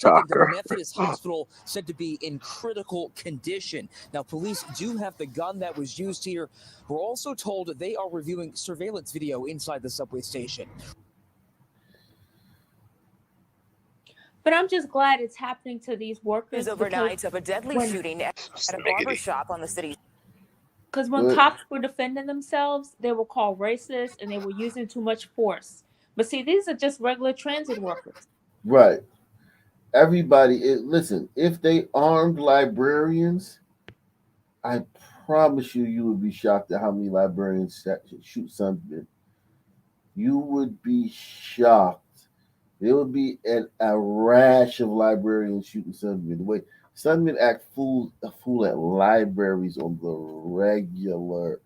Taken to the Methodist Hospital, said to be in critical condition. Now, police do have the gun that was used here. We're also told that they are reviewing surveillance video inside the subway station. But I'm just glad it's happening to these workers. Overnight of a deadly shooting at a barber shop on the city. Because when cops were defending themselves, they were called racist and they were using too much force. But see, these are just regular transit workers. Right. Everybody, listen, if they armed librarians, I promise you would be shocked at how many librarians shoot Sunderman. You would be shocked. There would be a rash of librarians shooting Sunderman. The way Sunderman act a fool at libraries on the regular.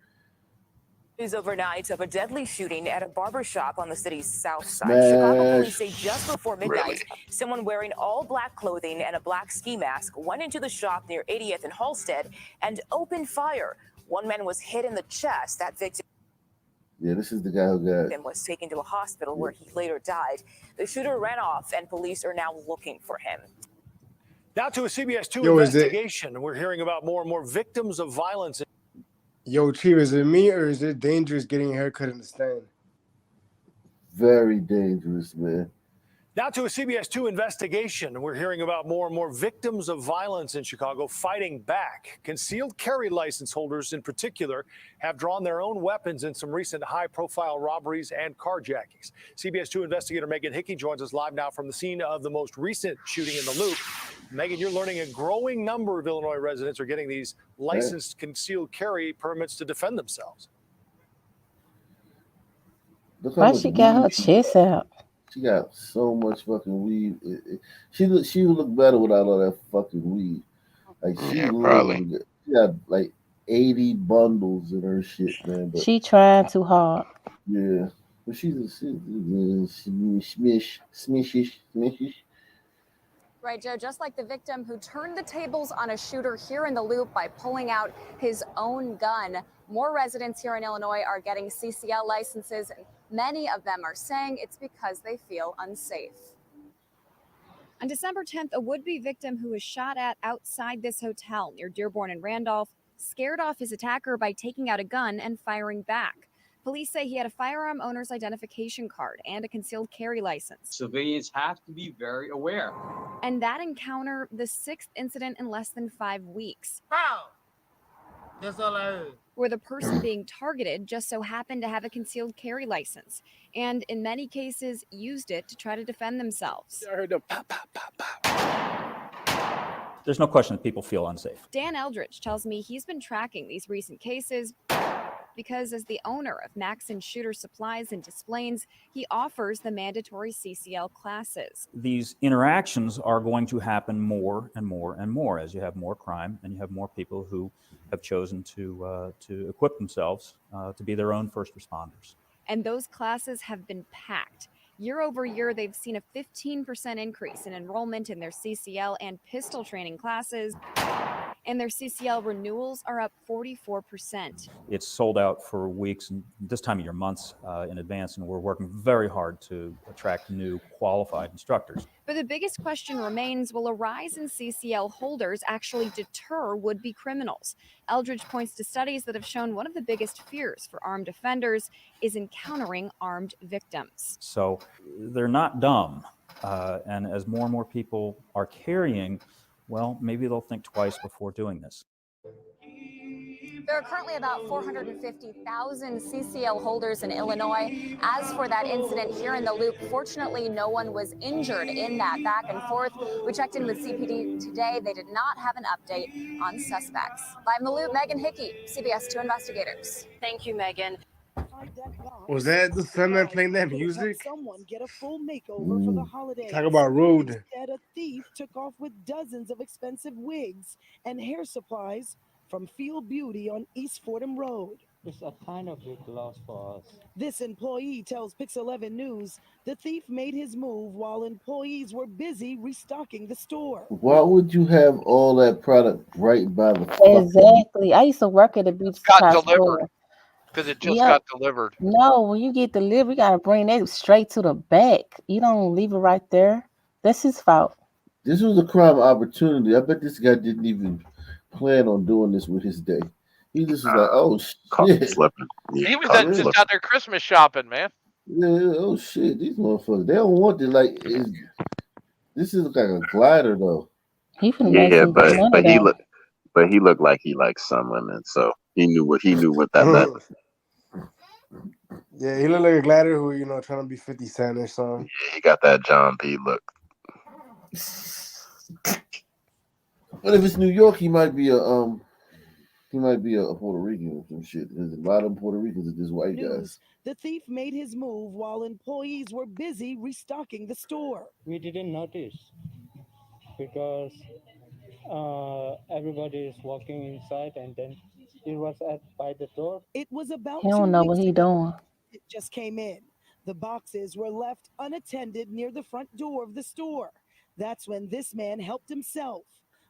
News overnight of a deadly shooting at a barber shop on the city's south side. Chicago police say just before midnight, someone wearing all black clothing and a black ski mask went into the shop near 80th and Halstead and opened fire. One man was hit in the chest. That victim This is the guy who got. Was taken to a hospital where he later died. The shooter ran off, and police are now looking for him. Now to a CBS 2 investigation. We're hearing about more and more victims of violence. Yo, Chief, is it me or is it dangerous getting a haircut in the stand? Very dangerous, man. Now to a CBS 2 investigation. We're hearing about more and more victims of violence in Chicago fighting back. Concealed carry license holders in particular have drawn their own weapons in some recent high-profile robberies and carjackings. CBS 2 investigator Megan Hickey joins us live now from the scene of the most recent shooting in the Loop. Megan, you're learning a growing number of Illinois residents are getting these licensed concealed carry permits to defend themselves. Why she got her chest out? She got so much fucking weed. She would look better without all that fucking weed. Like she got like 80 bundles in her shit, man. But she trying too hard. Yeah, but she's smishish. Right, Joe, just like the victim who turned the tables on a shooter here in the Loop by pulling out his own gun. More residents here in Illinois are getting CCL licenses, and many of them are saying it's because they feel unsafe. On December 10th, a would-be victim who was shot at outside this hotel near Dearborn and Randolph scared off his attacker by taking out a gun and firing back. Police say he had a firearm owner's identification card and a concealed carry license. Civilians have to be very aware. And that encounter, the 6th incident in less than 5 weeks. That's all I heard. Where the person being targeted just so happened to have a concealed carry license, and in many cases used it to try to defend themselves. I heard them pop, pop, pop, pop. There's no question that people feel unsafe. Dan Eldridge tells me he's been tracking these recent cases because as the owner of Maxon Shooter Supplies and Displays, he offers the mandatory CCL classes. These interactions are going to happen more and more and more as you have more crime and you have more people who have chosen to equip themselves to be their own first responders. And those classes have been packed. Year over year, they've seen a 15% increase in enrollment in their CCL and pistol training classes. And their CCL renewals are up 44%. It's sold out for weeks and this time of year, months in advance, and we're working very hard to attract new qualified instructors. But the biggest question remains, will a rise in CCL holders actually deter would-be criminals? Eldridge points to studies that have shown one of the biggest fears for armed offenders is encountering armed victims. So they're not dumb, and as more and more people are carrying, well, maybe they'll think twice before doing this. There are currently about 450,000 CCL holders in Illinois. As for that incident here in the Loop, fortunately, no one was injured in that back and forth. We checked in with CPD today. They did not have an update on suspects. Live in the Loop, Megan Hickey, CBS 2 investigators. Thank you, Megan. Was that the Sandman playing that music? Someone get a full makeover for the holidays. Talk about rude. Instead, a thief took off with dozens of expensive wigs and hair supplies from Field Beauty on East Fordham Road. It's a kind of big loss for us. This employee tells Pix 11 News the thief made his move while employees were busy restocking the store. Why would you have all that product right by the Exactly. I used to work at a beauty supply store. Because it just got delivered. No, when you get delivered, you gotta bring that straight to the back. You don't leave it right there. That's his fault. This was a crime opportunity. I bet this guy didn't even plan on doing this with his day. He just was like, "Oh shit!" He was just out there Christmas shopping, man. Yeah, oh shit! These motherfuckers, they don't want it. Like, this is like a glider, though. But he looked like he liked some women, so he knew what that meant. Yeah, he looked like a gladiator who, trying to be 50 Cent or something. Yeah, he got that John B look. But if it's New York, he might be a Puerto Rican or some shit. Because a lot of them Puerto Ricans are just white guys. The thief made his move while employees were busy restocking the store. We didn't notice because everybody is walking inside, and then it was by the door. It was about He 2 don't know what weeks he ago. doing. It just came in. The boxes were left unattended near the front door of the store. That's when this man helped himself.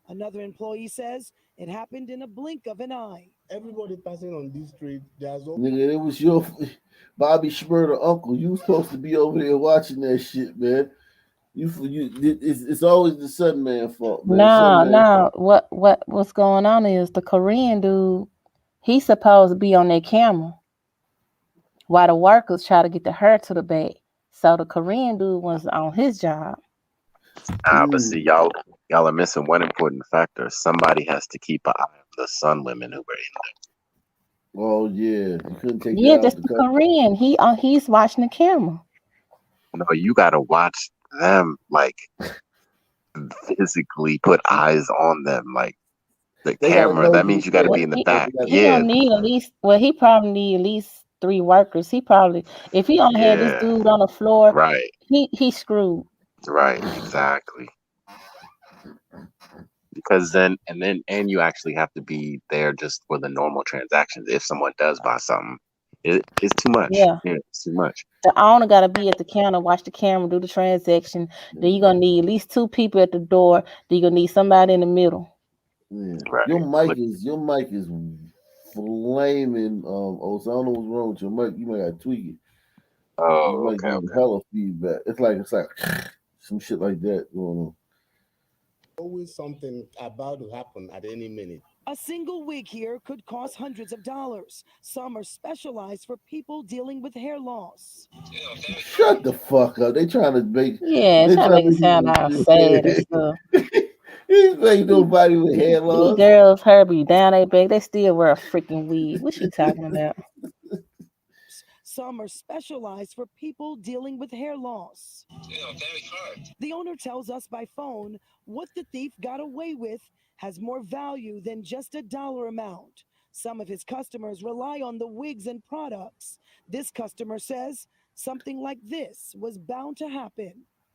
Another employee says it happened in a blink of an eye. Everybody passing on this street, there's all Nigga, it was your Bobby Schmurder uncle. You was supposed to be over there watching that shit, man. It's always the Sun Man fault, man. No. What's going on is the Korean dude. He's supposed to be on that camera while the workers try to get the hair to the back. So the Korean dude was on his job. But see, y'all are missing one important factor. Somebody has to keep an eye on the Sun women who were in Oh yeah, you couldn't take Yeah, that just out the the country. Korean. He's watching the camera. there. No, you gotta watch them, like physically put eyes on them, like the They gotta camera. know That you means you gotta there. be in the He, back. he Yeah, gonna need at least. Well, he probably need at least 3 workers. He probably, if he only had this yeah, dude on the floor, right, he screwed. right, exactly. Because then you actually have to be there just for the normal transactions. If someone does buy something, it's too much. Yeah. Yeah, it's too much. The owner gotta be at the counter, watch the camera, do the transaction. Then you're gonna need at least 2 people at the door. Then you're gonna need somebody in the middle. Yeah. Right. Your mic is flaming. So I don't know what's wrong with your mic. You might gotta tweak it. You Oh, might okay, get okay. hella feedback. It's like some shit like that going on. always something about to happen at any minute. A single wig here could cost hundreds of dollars. Some are specialized for people dealing with hair loss. Shut the fuck up. They trying to make Yeah, trying to make it sound all sad and stuff. He's like nobody with hair These loss. girls, her be down their back. They still wear a freaking wig. What she talking about? Some are specialized for people dealing with hair loss. The owner tells us by phone what the thief got away with has more value than just a dollar amount. Some of his customers rely on the wigs and products. This customer says something like this was bound to happen.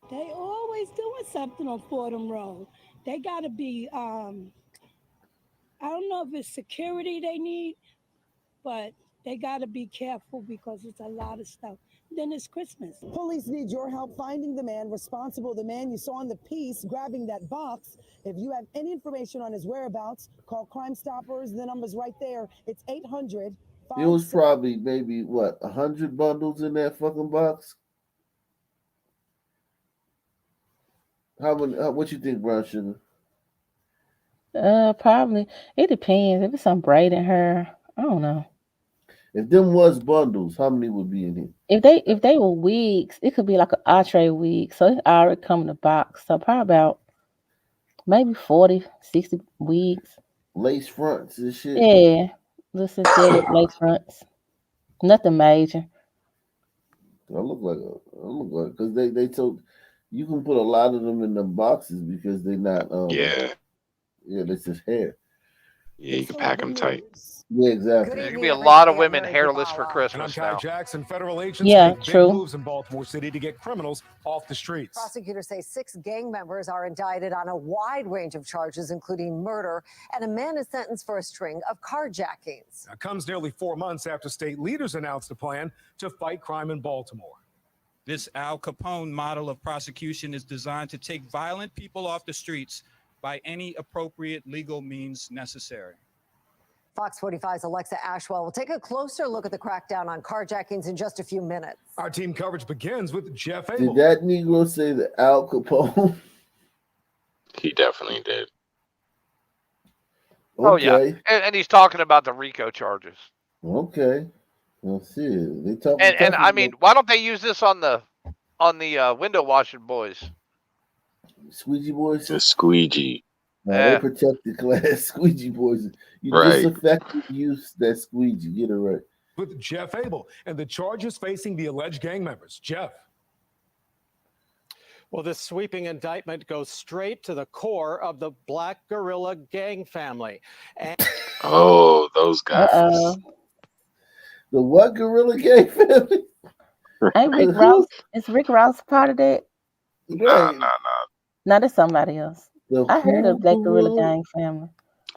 They always doing something on Fordham Road. They got to be, I don't know if it's security they need, but they got to be careful because it's a lot of stuff. Then it's Christmas. Police need your help finding the man responsible, the man you saw in the piece grabbing that box. If you have any information on his whereabouts, call Crime Stoppers. The number's right there. It's 800. It was probably maybe 100 bundles in that fucking box. How many? What you think, Brown Sugar? Probably. It depends. If it's some braid in her, I don't know. If them was bundles, how many would be in here? If they were wigs, it could be like an entree wig. So it already come in a box. So probably about maybe 40, 60 wigs. Lace fronts and shit. Yeah. The synthetic lace fronts. Nothing major. I look like because they told you can put a lot of them in the boxes because they're not that's just hair. Yeah, you can pack them tight. Yeah, exactly. There could be a lot of women hairless for Christmas And I'm now. Kai Jackson. Federal agents Yeah, make true. big moves in Baltimore City to get criminals off the streets. Prosecutors say 6 gang members are indicted on a wide range of charges, including murder, and a man is sentenced for a string of carjackings. Now, comes nearly 4 months after state leaders announced a plan to fight crime in Baltimore. This Al Capone model of prosecution is designed to take violent people off the streets by any appropriate legal means necessary. Fox 45's Alexa Ashwell will take a closer look at the crackdown on carjackings in just a few minutes. Our team coverage begins with Jeff Did Abel. that Negro say the Al Capone? He definitely did. Oh yeah, and he's talking about the RICO charges. Okay. Well, shit. They talking. And I mean, why don't they use this on the window washing boys? Squeegee boys. The squeegee. They protect the class. Squeegee boys. You Right. disaffected use that squeegee. Get it right. with Jeff Abel and the charges facing the alleged gang members. Jeff. Well, this sweeping indictment goes straight to the core of the Black Guerrilla gang family. And Oh, those guys. The what Gorilla Gang family? Ain't Rick Ross? Is Rick Ross part of that? Nah. No, that's somebody else. I heard of Black Gorilla Gorilla? Gang family.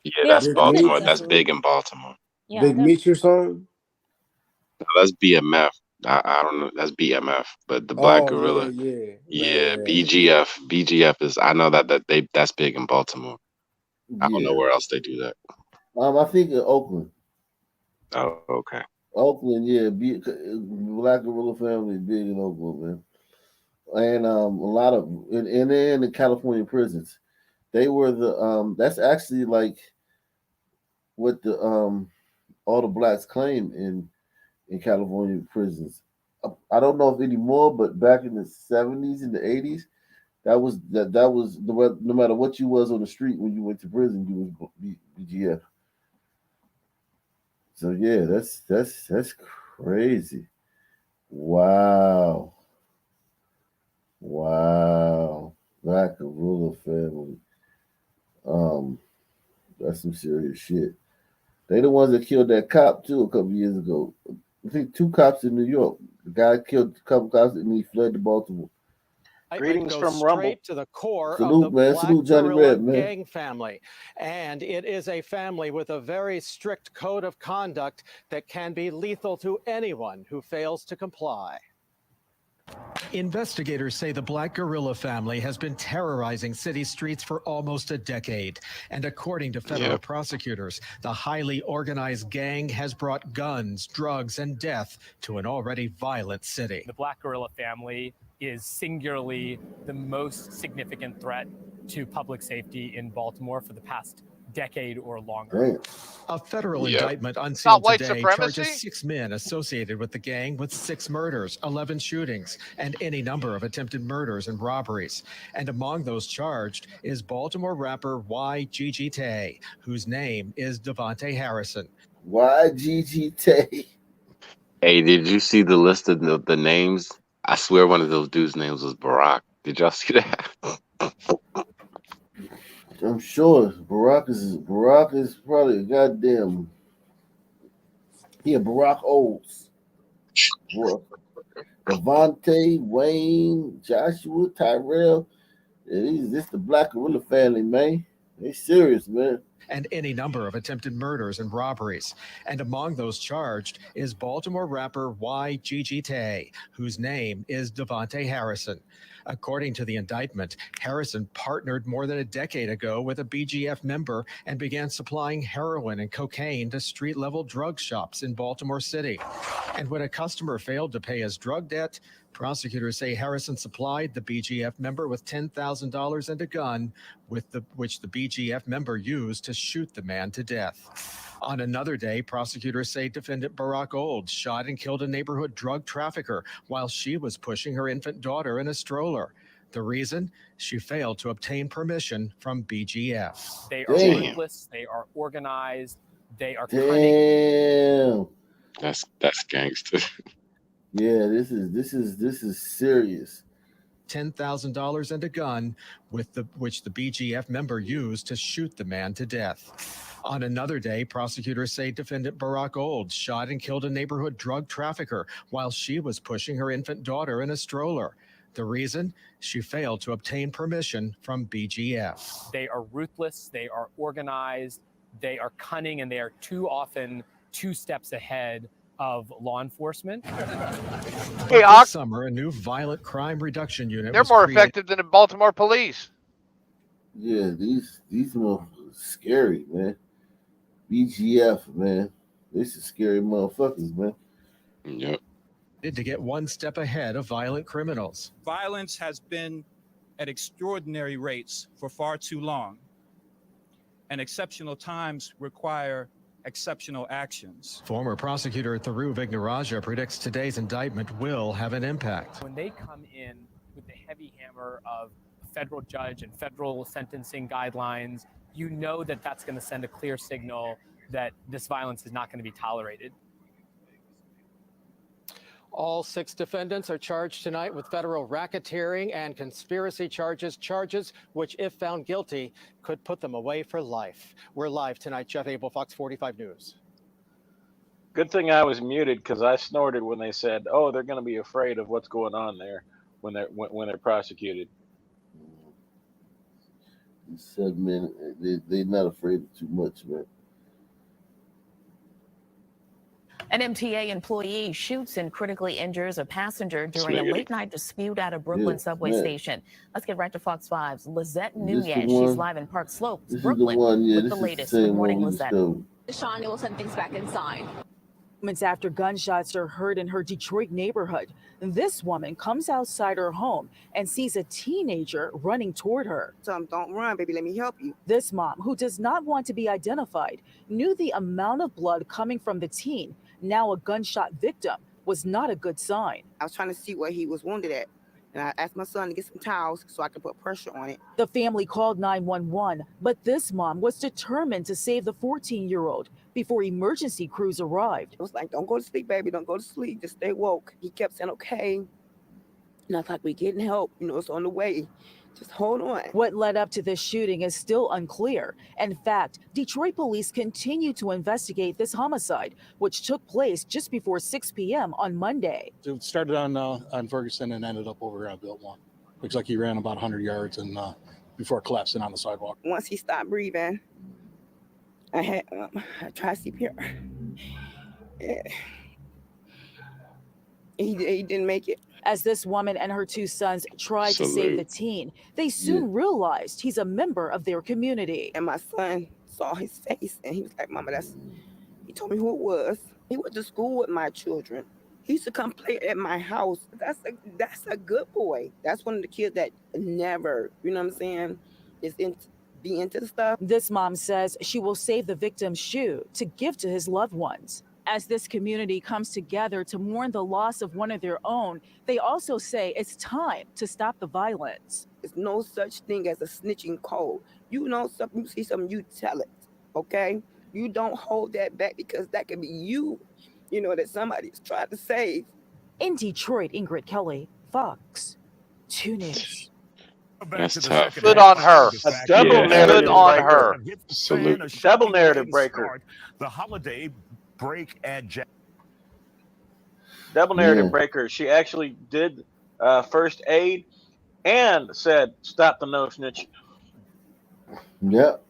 Yeah, Yeah, that's Big Baltimore. Meech. That's big in Baltimore. Yeah, Big they're- Meech or something? No, that's BMF. I don't know. That's BMF. But the Black Gorilla. Yeah, BGF. BGF is. I know that's big in Baltimore. I don't know where else they do that. I think in Oakland. Oh, okay. Oakland, yeah. Black Gorilla family big in Oakland, man. And a lot of and they're in the California prisons. They were the that's actually like what the all the blacks claim in California prisons. I don't know if anymore, but back in the 70s and the 80s, that was no matter what you was on the street when you went to prison, you was BGF. So yeah, that's crazy. Wow. Black Gorilla family. That's some serious shit. They the ones that killed that cop too a couple years ago. I think 2 cops in New York. The guy killed a couple cops and he fled to Baltimore. Greetings from Rumble. Straight to the core Salute, of the man. Black Salute Johnny Guerrilla Red, man. gang family. And it is a family with a very strict code of conduct that can be lethal to anyone who fails to comply. Investigators say the Black Guerrilla family has been terrorizing city streets for almost a decade. And according to federal prosecutors, the highly organized gang has brought guns, drugs, and death to an already violent city. The Black Guerrilla family is singularly the most significant threat to public safety in Baltimore for the past decade or longer. A federal Yeah. indictment Not unsealed white today supremacy? charges 6 men associated with the gang with 6 murders, 11 shootings, and any number of attempted murders and robberies. And among those charged is Baltimore rapper YGG Tay, whose name is Devontae Harrison. YGG Tay. Hey, did you see the list of the names? I swear one of those dudes' names was Barack. Did y'all see that? I'm sure Barack is probably a goddamn. Yeah, Barack Olds. Devontae, Wayne, Joshua, Tyrell. Yeah, this the Black Gorilla family, man. They serious, man. And any number of attempted murders and robberies. And among those charged is Baltimore rapper YGG Tay, whose name is Devontae Harrison. According to the indictment, Harrison partnered more than a decade ago with a BGF member and began supplying heroin and cocaine to street-level drug shops in Baltimore City. And when a customer failed to pay his drug debt, prosecutors say Harrison supplied the BGF member with $10,000 and a gun, which the BGF member used to shoot the man to death. On another day, prosecutors say defendant Barack Olds shot and killed a neighborhood drug trafficker while she was pushing her infant daughter in a stroller. The reason? She failed to obtain permission from BGF. They are ruthless, they are organized, they are cunning. Damn. That's gangster. Yeah, this is serious. $10,000 and a gun, which the BGF member used to shoot the man to death. On another day, prosecutors say defendant Barack Olds shot and killed a neighborhood drug trafficker while she was pushing her infant daughter in a stroller. The reason? She failed to obtain permission from BGF. They are ruthless, they are organized, they are cunning, and they are too often 2 steps ahead of law enforcement. Hey, This summer, a new violent crime reduction unit They're was more created. effective than the Baltimore police. Yeah, these motherfuckers scary, man. BGF, man. This is scary motherfuckers, man. Yep. To get 1 step ahead of violent criminals. Violence has been at extraordinary rates for far too long, and exceptional times require exceptional actions. Former prosecutor Thiru Vignarajah predicts today's indictment will have an impact. When they come in with the heavy hammer of a federal judge and federal sentencing guidelines, you know that that's going to send a clear signal that this violence is not going to be tolerated. All 6 defendants are charged tonight with federal racketeering and conspiracy charges, which, if found guilty, could put them away for life. We're live tonight, Jeff Abel, Fox 45 News. Good thing I was muted because I snorted when they said, "Oh, they're going to be afraid of what's going on there when they're prosecuted." He said, man, they're not afraid of too much, man. An MTA employee shoots and critically injures a passenger during a late-night dispute at a Brooklyn subway station. Let's get right to Fox 5's Lizette Nunez. She's live in Park Slopes, Brooklyn, with the latest. Good morning, Lizette. Sean will send things back inside. Moments after gunshots are heard in her Detroit neighborhood, this woman comes outside her home and sees a teenager running toward her. Don't run, baby, let me help you. This mom, who does not want to be identified, knew the amount of blood coming from the teen, now a gunshot victim, was not a good sign. I was trying to see where he was wounded at, and I asked my son to get some towels so I could put pressure on it. The family called 911, but this mom was determined to save the 14-year-old before emergency crews arrived. It was like, don't go to sleep, baby, don't go to sleep, just stay woke. He kept saying, okay. And I was like, we're getting help, it's on the way. Just hold on. What led up to this shooting is still unclear. In fact, Detroit police continue to investigate this homicide, which took place just before 6 p.m. on Monday. It started on Ferguson and ended up over here on Biltmore. Looks like he ran about 100 yards and before collapsing on the sidewalk. Once he stopped breathing, I had tried CPR. Yeah. He didn't make it. As this woman and her 2 sons tried to save the teen, they soon realized he's a member of their community. And my son saw his face and he was like, Mama, he told me who it was. He went to school with my children. He used to come play at my house. That's a good boy. That's one of the kids that never, you know what I'm saying, be into the stuff. This mom says she will save the victim's shoe to give to his loved ones. As this community comes together to mourn the loss of one of their own, they also say it's time to stop the violence. There's no such thing as a snitching code. You know something, you see something, you tell it, okay? You don't hold that back because that could be you, that somebody's trying to save. In Detroit, Ingrid Kelly, Fox 2 News. That's tough. Good on her. A double narrative Good on breaker. her. Salute. Double narrative breaker. The holiday break at Double narrative breaker. She actually did first aid and said, "Stop the no snitch." Yep.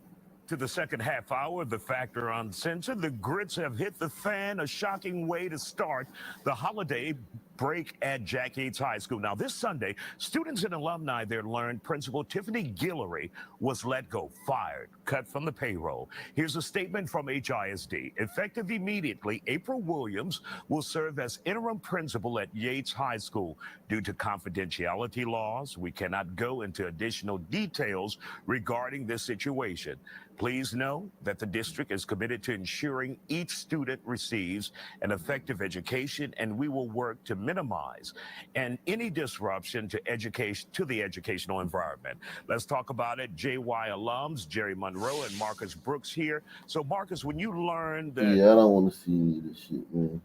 To the second half hour, the Factor Uncensored. The Grits have hit the fan. A shocking way to start the holiday break at Jack Yates High School. Now, this Sunday, students and alumni there learned Principal Tiffany Guillory was let go, fired, cut from the payroll. Here's a statement from HISD. Effective immediately, April Williams will serve as interim principal at Yates High School. Due to confidentiality laws, we cannot go into additional details regarding this situation. Please know that the district is committed to ensuring each student receives an effective education, and we will work to minimize any disruption to the educational environment. Let's talk about it. JY alums Jerry Monroe and Marcus Brooks here. So, Marcus, when you learned that, I don't want to see any of this shit, man.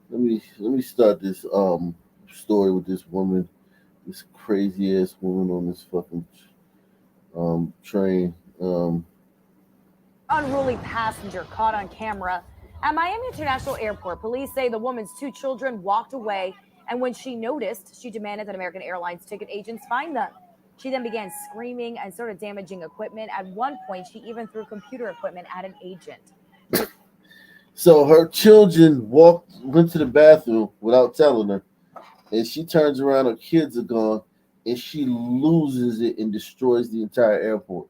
Let me start this story with this woman, this crazy ass woman on this fucking train. Unruly passenger caught on camera at Miami International Airport. Police say the woman's 2 children walked away, and when she noticed, she demanded that American Airlines ticket agents find them. She then began screaming and started damaging equipment. At one point, she even threw computer equipment at an agent. So her children went to the bathroom without telling her, and she turns around, her kids are gone, and she loses it and destroys the entire airport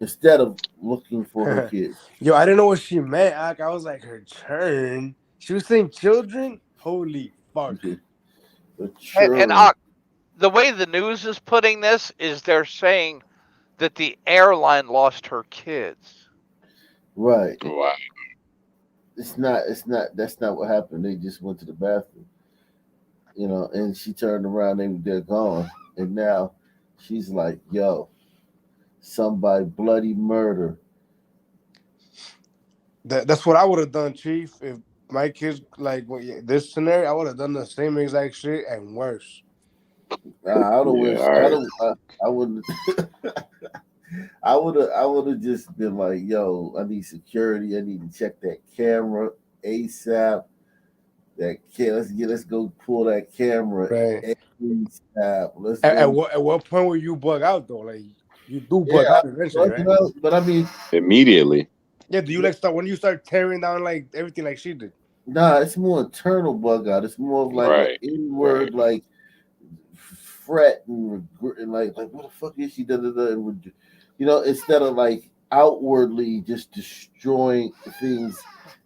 instead of looking for her kids. Yo, I didn't know what she meant. I was like, her turn. She was saying children? Holy fuck. And the way the news is putting this is they're saying that the airline lost her kids. Right. Wow. That's not what happened. They just went to the bathroom. And she turned around, they're gone. And now she's like, yo, somebody bloody murder. That's what I would have done, Chief. If my kids like this scenario, I would have done the same exact shit and worse. I don't Yeah, wish. all I right. don't. I wouldn't. I would have just been like, "Yo, I need security. I need to check that camera ASAP. Let's go pull that camera Right. ASAP. Let's At go." what point will you bug out though? Like you do Yeah, bug out eventually, right? but I mean, Immediately. Yeah. Do you like start when you start tearing down like everything like she did? nah, it's more internal bug out. It's more of like an Right. inward like fret and regret and like what the fuck is she? Da, da, da, and, instead of like outwardly just destroying things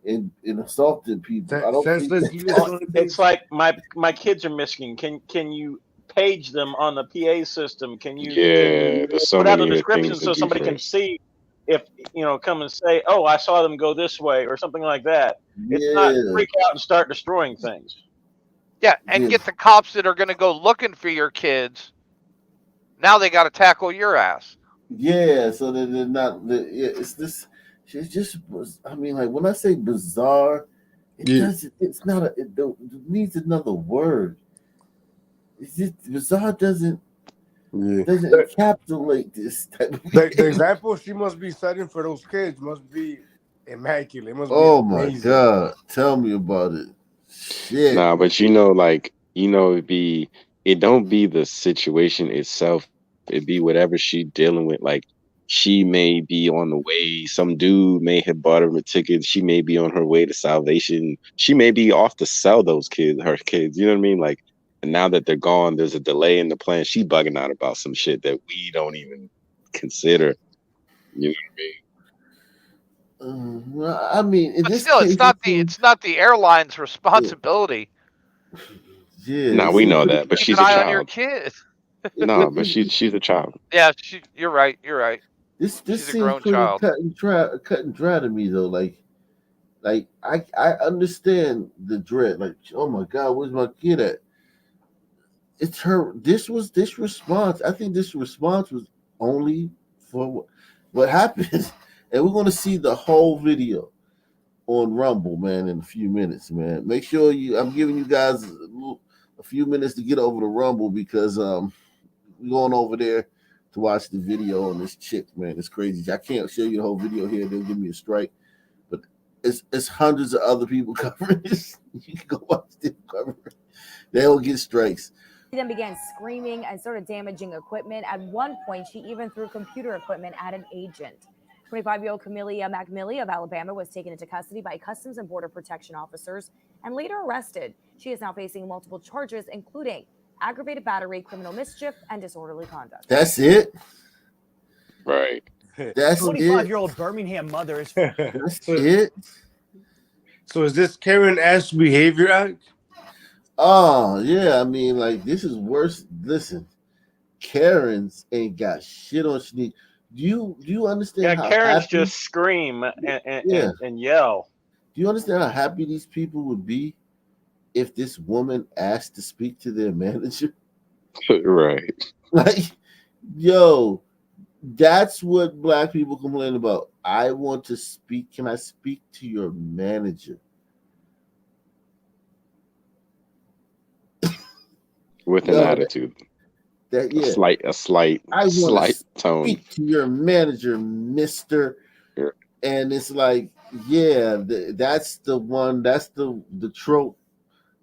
and assaulting people. I don't think Senseless. It's like my kids are missing. Can you page them on the PA system? Can you Yeah, there's so put out a many description things to so do somebody can first. see if come and say, oh, I saw them go this way or something like that. It's not Yeah. freak out and start destroying things. Yeah, and get the cops that are going to go looking for your kids. Now they got to tackle your ass. Yeah, so that they're not. It's this. It's just. I mean, like when I say bizarre, it doesn't. It's not a. It needs another word. It's just bizarre. Doesn't encapsulate this type of The example she must be setting for those kids must be immaculate. It must be Oh my amazing. god! Tell me about it. Shit. Nah, but it don't be the situation itself. It be whatever she dealing with. Like she may be on the way. Some dude may have bought her a ticket. She may be on her way to salvation. She may be off to sell her kids. You know what I mean? Like, and now that they're gone, there's a delay in the plan. She bugging out about some shit that we don't even consider. You know what I mean? I mean, in But this still, case, it's not the airline's responsibility. Yeah. Nah, we know that, but Keep she's an a eye on your child. kids. No, but she's a child. Yeah, you're right. You're right. This She's a seems grown pretty child. cut and dry to me though. Like I understand the dread. Like, oh my god, where's my kid at? It's her. This response. I think this response was only for what happened, and we're gonna see the whole video on Rumble, man, in a few minutes, man. Make sure I'm giving you guys a few minutes to get over to Rumble because we're going over there to watch the video on this chick, man. It's crazy. I can't show you the whole video here. They'll give me a strike. But it's hundreds of other people covering this. You can go watch them cover it. They'll get strikes. She then began screaming and started damaging equipment. At one point, she even threw computer equipment at an agent. 25-year-old Camelia McMillie of Alabama was taken into custody by Customs and Border Protection officers and later arrested. She is now facing multiple charges, including aggravated battery, criminal mischief, and disorderly conduct. That's it? Right. That's 25-year-old Birmingham mother is. That's it? So is this Karen Ash behavior act? Oh, yeah. I mean, like, this is worse. Listen, Karens ain't got shit on sneak. Do you understand how Karens happy? just scream and yell. Do you understand how happy these people would be if this woman asked to speak to their manager? Right. Like, yo, that's what black people complain about. I want to speak. Can I speak to your manager? With an attitude. Yeah. A slight tone. Speak to your manager, mister. Yeah. And it's like, yeah, that's the one. That's the trope.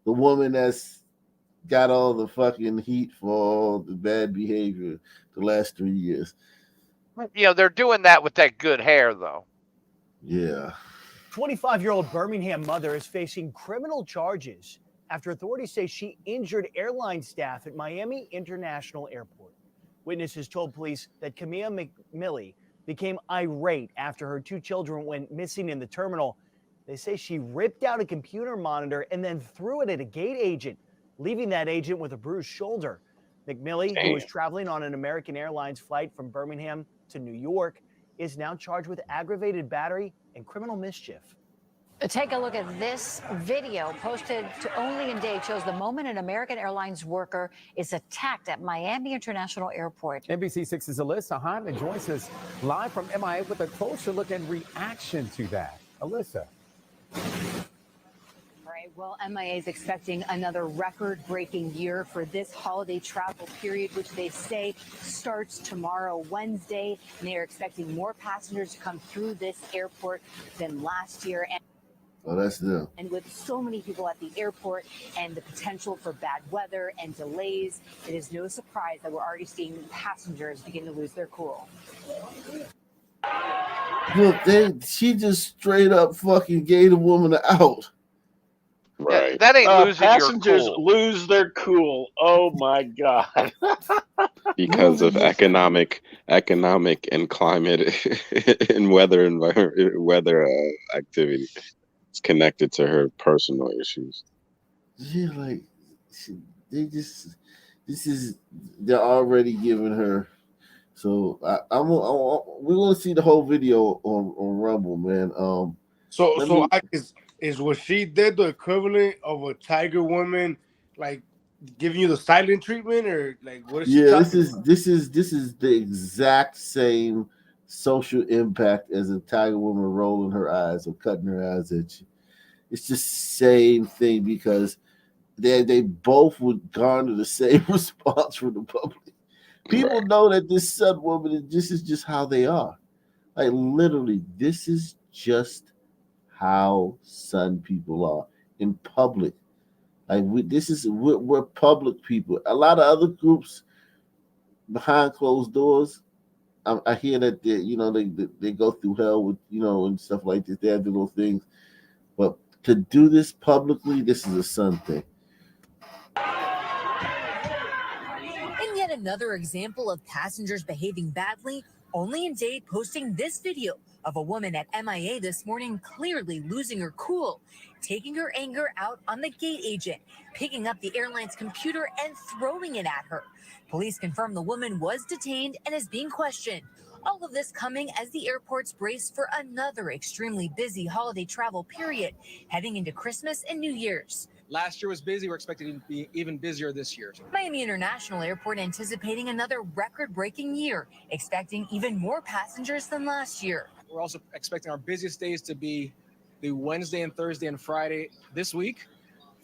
The woman that's got all the fucking heat for all the bad behavior the last 3 years. They're doing that with that good hair, though. Yeah. 25-year-old Birmingham mother is facing criminal charges after authorities say she injured airline staff at Miami International Airport. Witnesses told police that Camelia McMillie became irate after her 2 children went missing in the terminal. They say she ripped out a computer monitor and then threw it at a gate agent, leaving that agent with a bruised shoulder. McMillie, who was traveling on an American Airlines flight from Birmingham to New York, is now charged with aggravated battery and criminal mischief. Take a look at this video posted to Only in Day. Shows the moment an American Airlines worker is attacked at Miami International Airport. NBC6's Alyssa Hyman joins us live from MIA with a closer look and reaction to that. Alyssa. Well, MIA is expecting another record-breaking year for this holiday travel period, which they say starts tomorrow, Wednesday. And they are expecting more passengers to come through this airport than last year. Oh, that's them. And with so many people at the airport and the potential for bad weather and delays, it is no surprise that we're already seeing passengers begin to lose their cool. Look, she just straight up fucking gave the woman out. Right. Yeah, that ain't losing passengers your cool. lose their cool. Oh my god. Because of economic and climate and weather activity. It's connected to her personal issues. Yeah, like they're already giving her. So we're gonna see the whole video on Rumble, man. So is what she did the equivalent of a tiger woman, like giving you the silent treatment, or like what is she yeah, talking this is the exact same social impact as a tiger woman rolling her eyes or cutting her eyes at you. It's just same thing because they both would garner the same response from the public. People know that this Sun woman this is just how they are. Like literally, this is just how Sun people are in public. Like we're public people. A lot of other groups behind closed doors, I hear that they go through hell with and stuff like this. They have the little things, but to do this publicly, this is a Sun thing. And yet another example of passengers behaving badly. Only in Dade posting this video of a woman at MIA this morning clearly losing her cool, taking her anger out on the gate agent, picking up the airline's computer and throwing it at her. Police confirm the woman was detained and is being questioned. All of this coming as the airports brace for another extremely busy holiday travel period, heading into Christmas and New Year's. Last year was busy. We're expecting it to be even busier this year. Miami International Airport anticipating another record-breaking year, expecting even more passengers than last year. We're also expecting our busiest days to be the Wednesday and Thursday and Friday this week,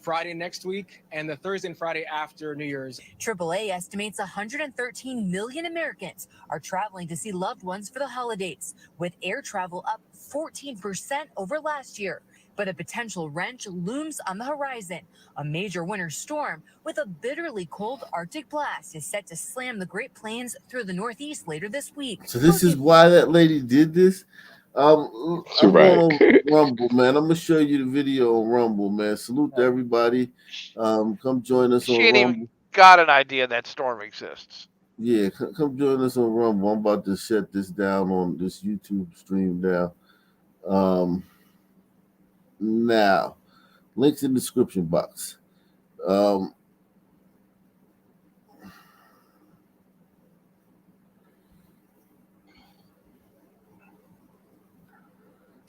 Friday next week, and the Thursday and Friday after New Year's. AAA estimates 113 million Americans are traveling to see loved ones for the holidays, with air travel up 14% over last year. But a potential wrench looms on the horizon. A major winter storm with a bitterly cold Arctic blast is set to slam the Great Plains through the Northeast later this week. So this is why that lady did this. I'm going over Rumble, man. I'm gonna show you the video on Rumble, man. Salute to everybody. Come join us on She ain't Rumble. even got an idea that storm exists. Yeah, come join us on Rumble. I'm about to shut this down on this YouTube stream now. Now, links in the description box.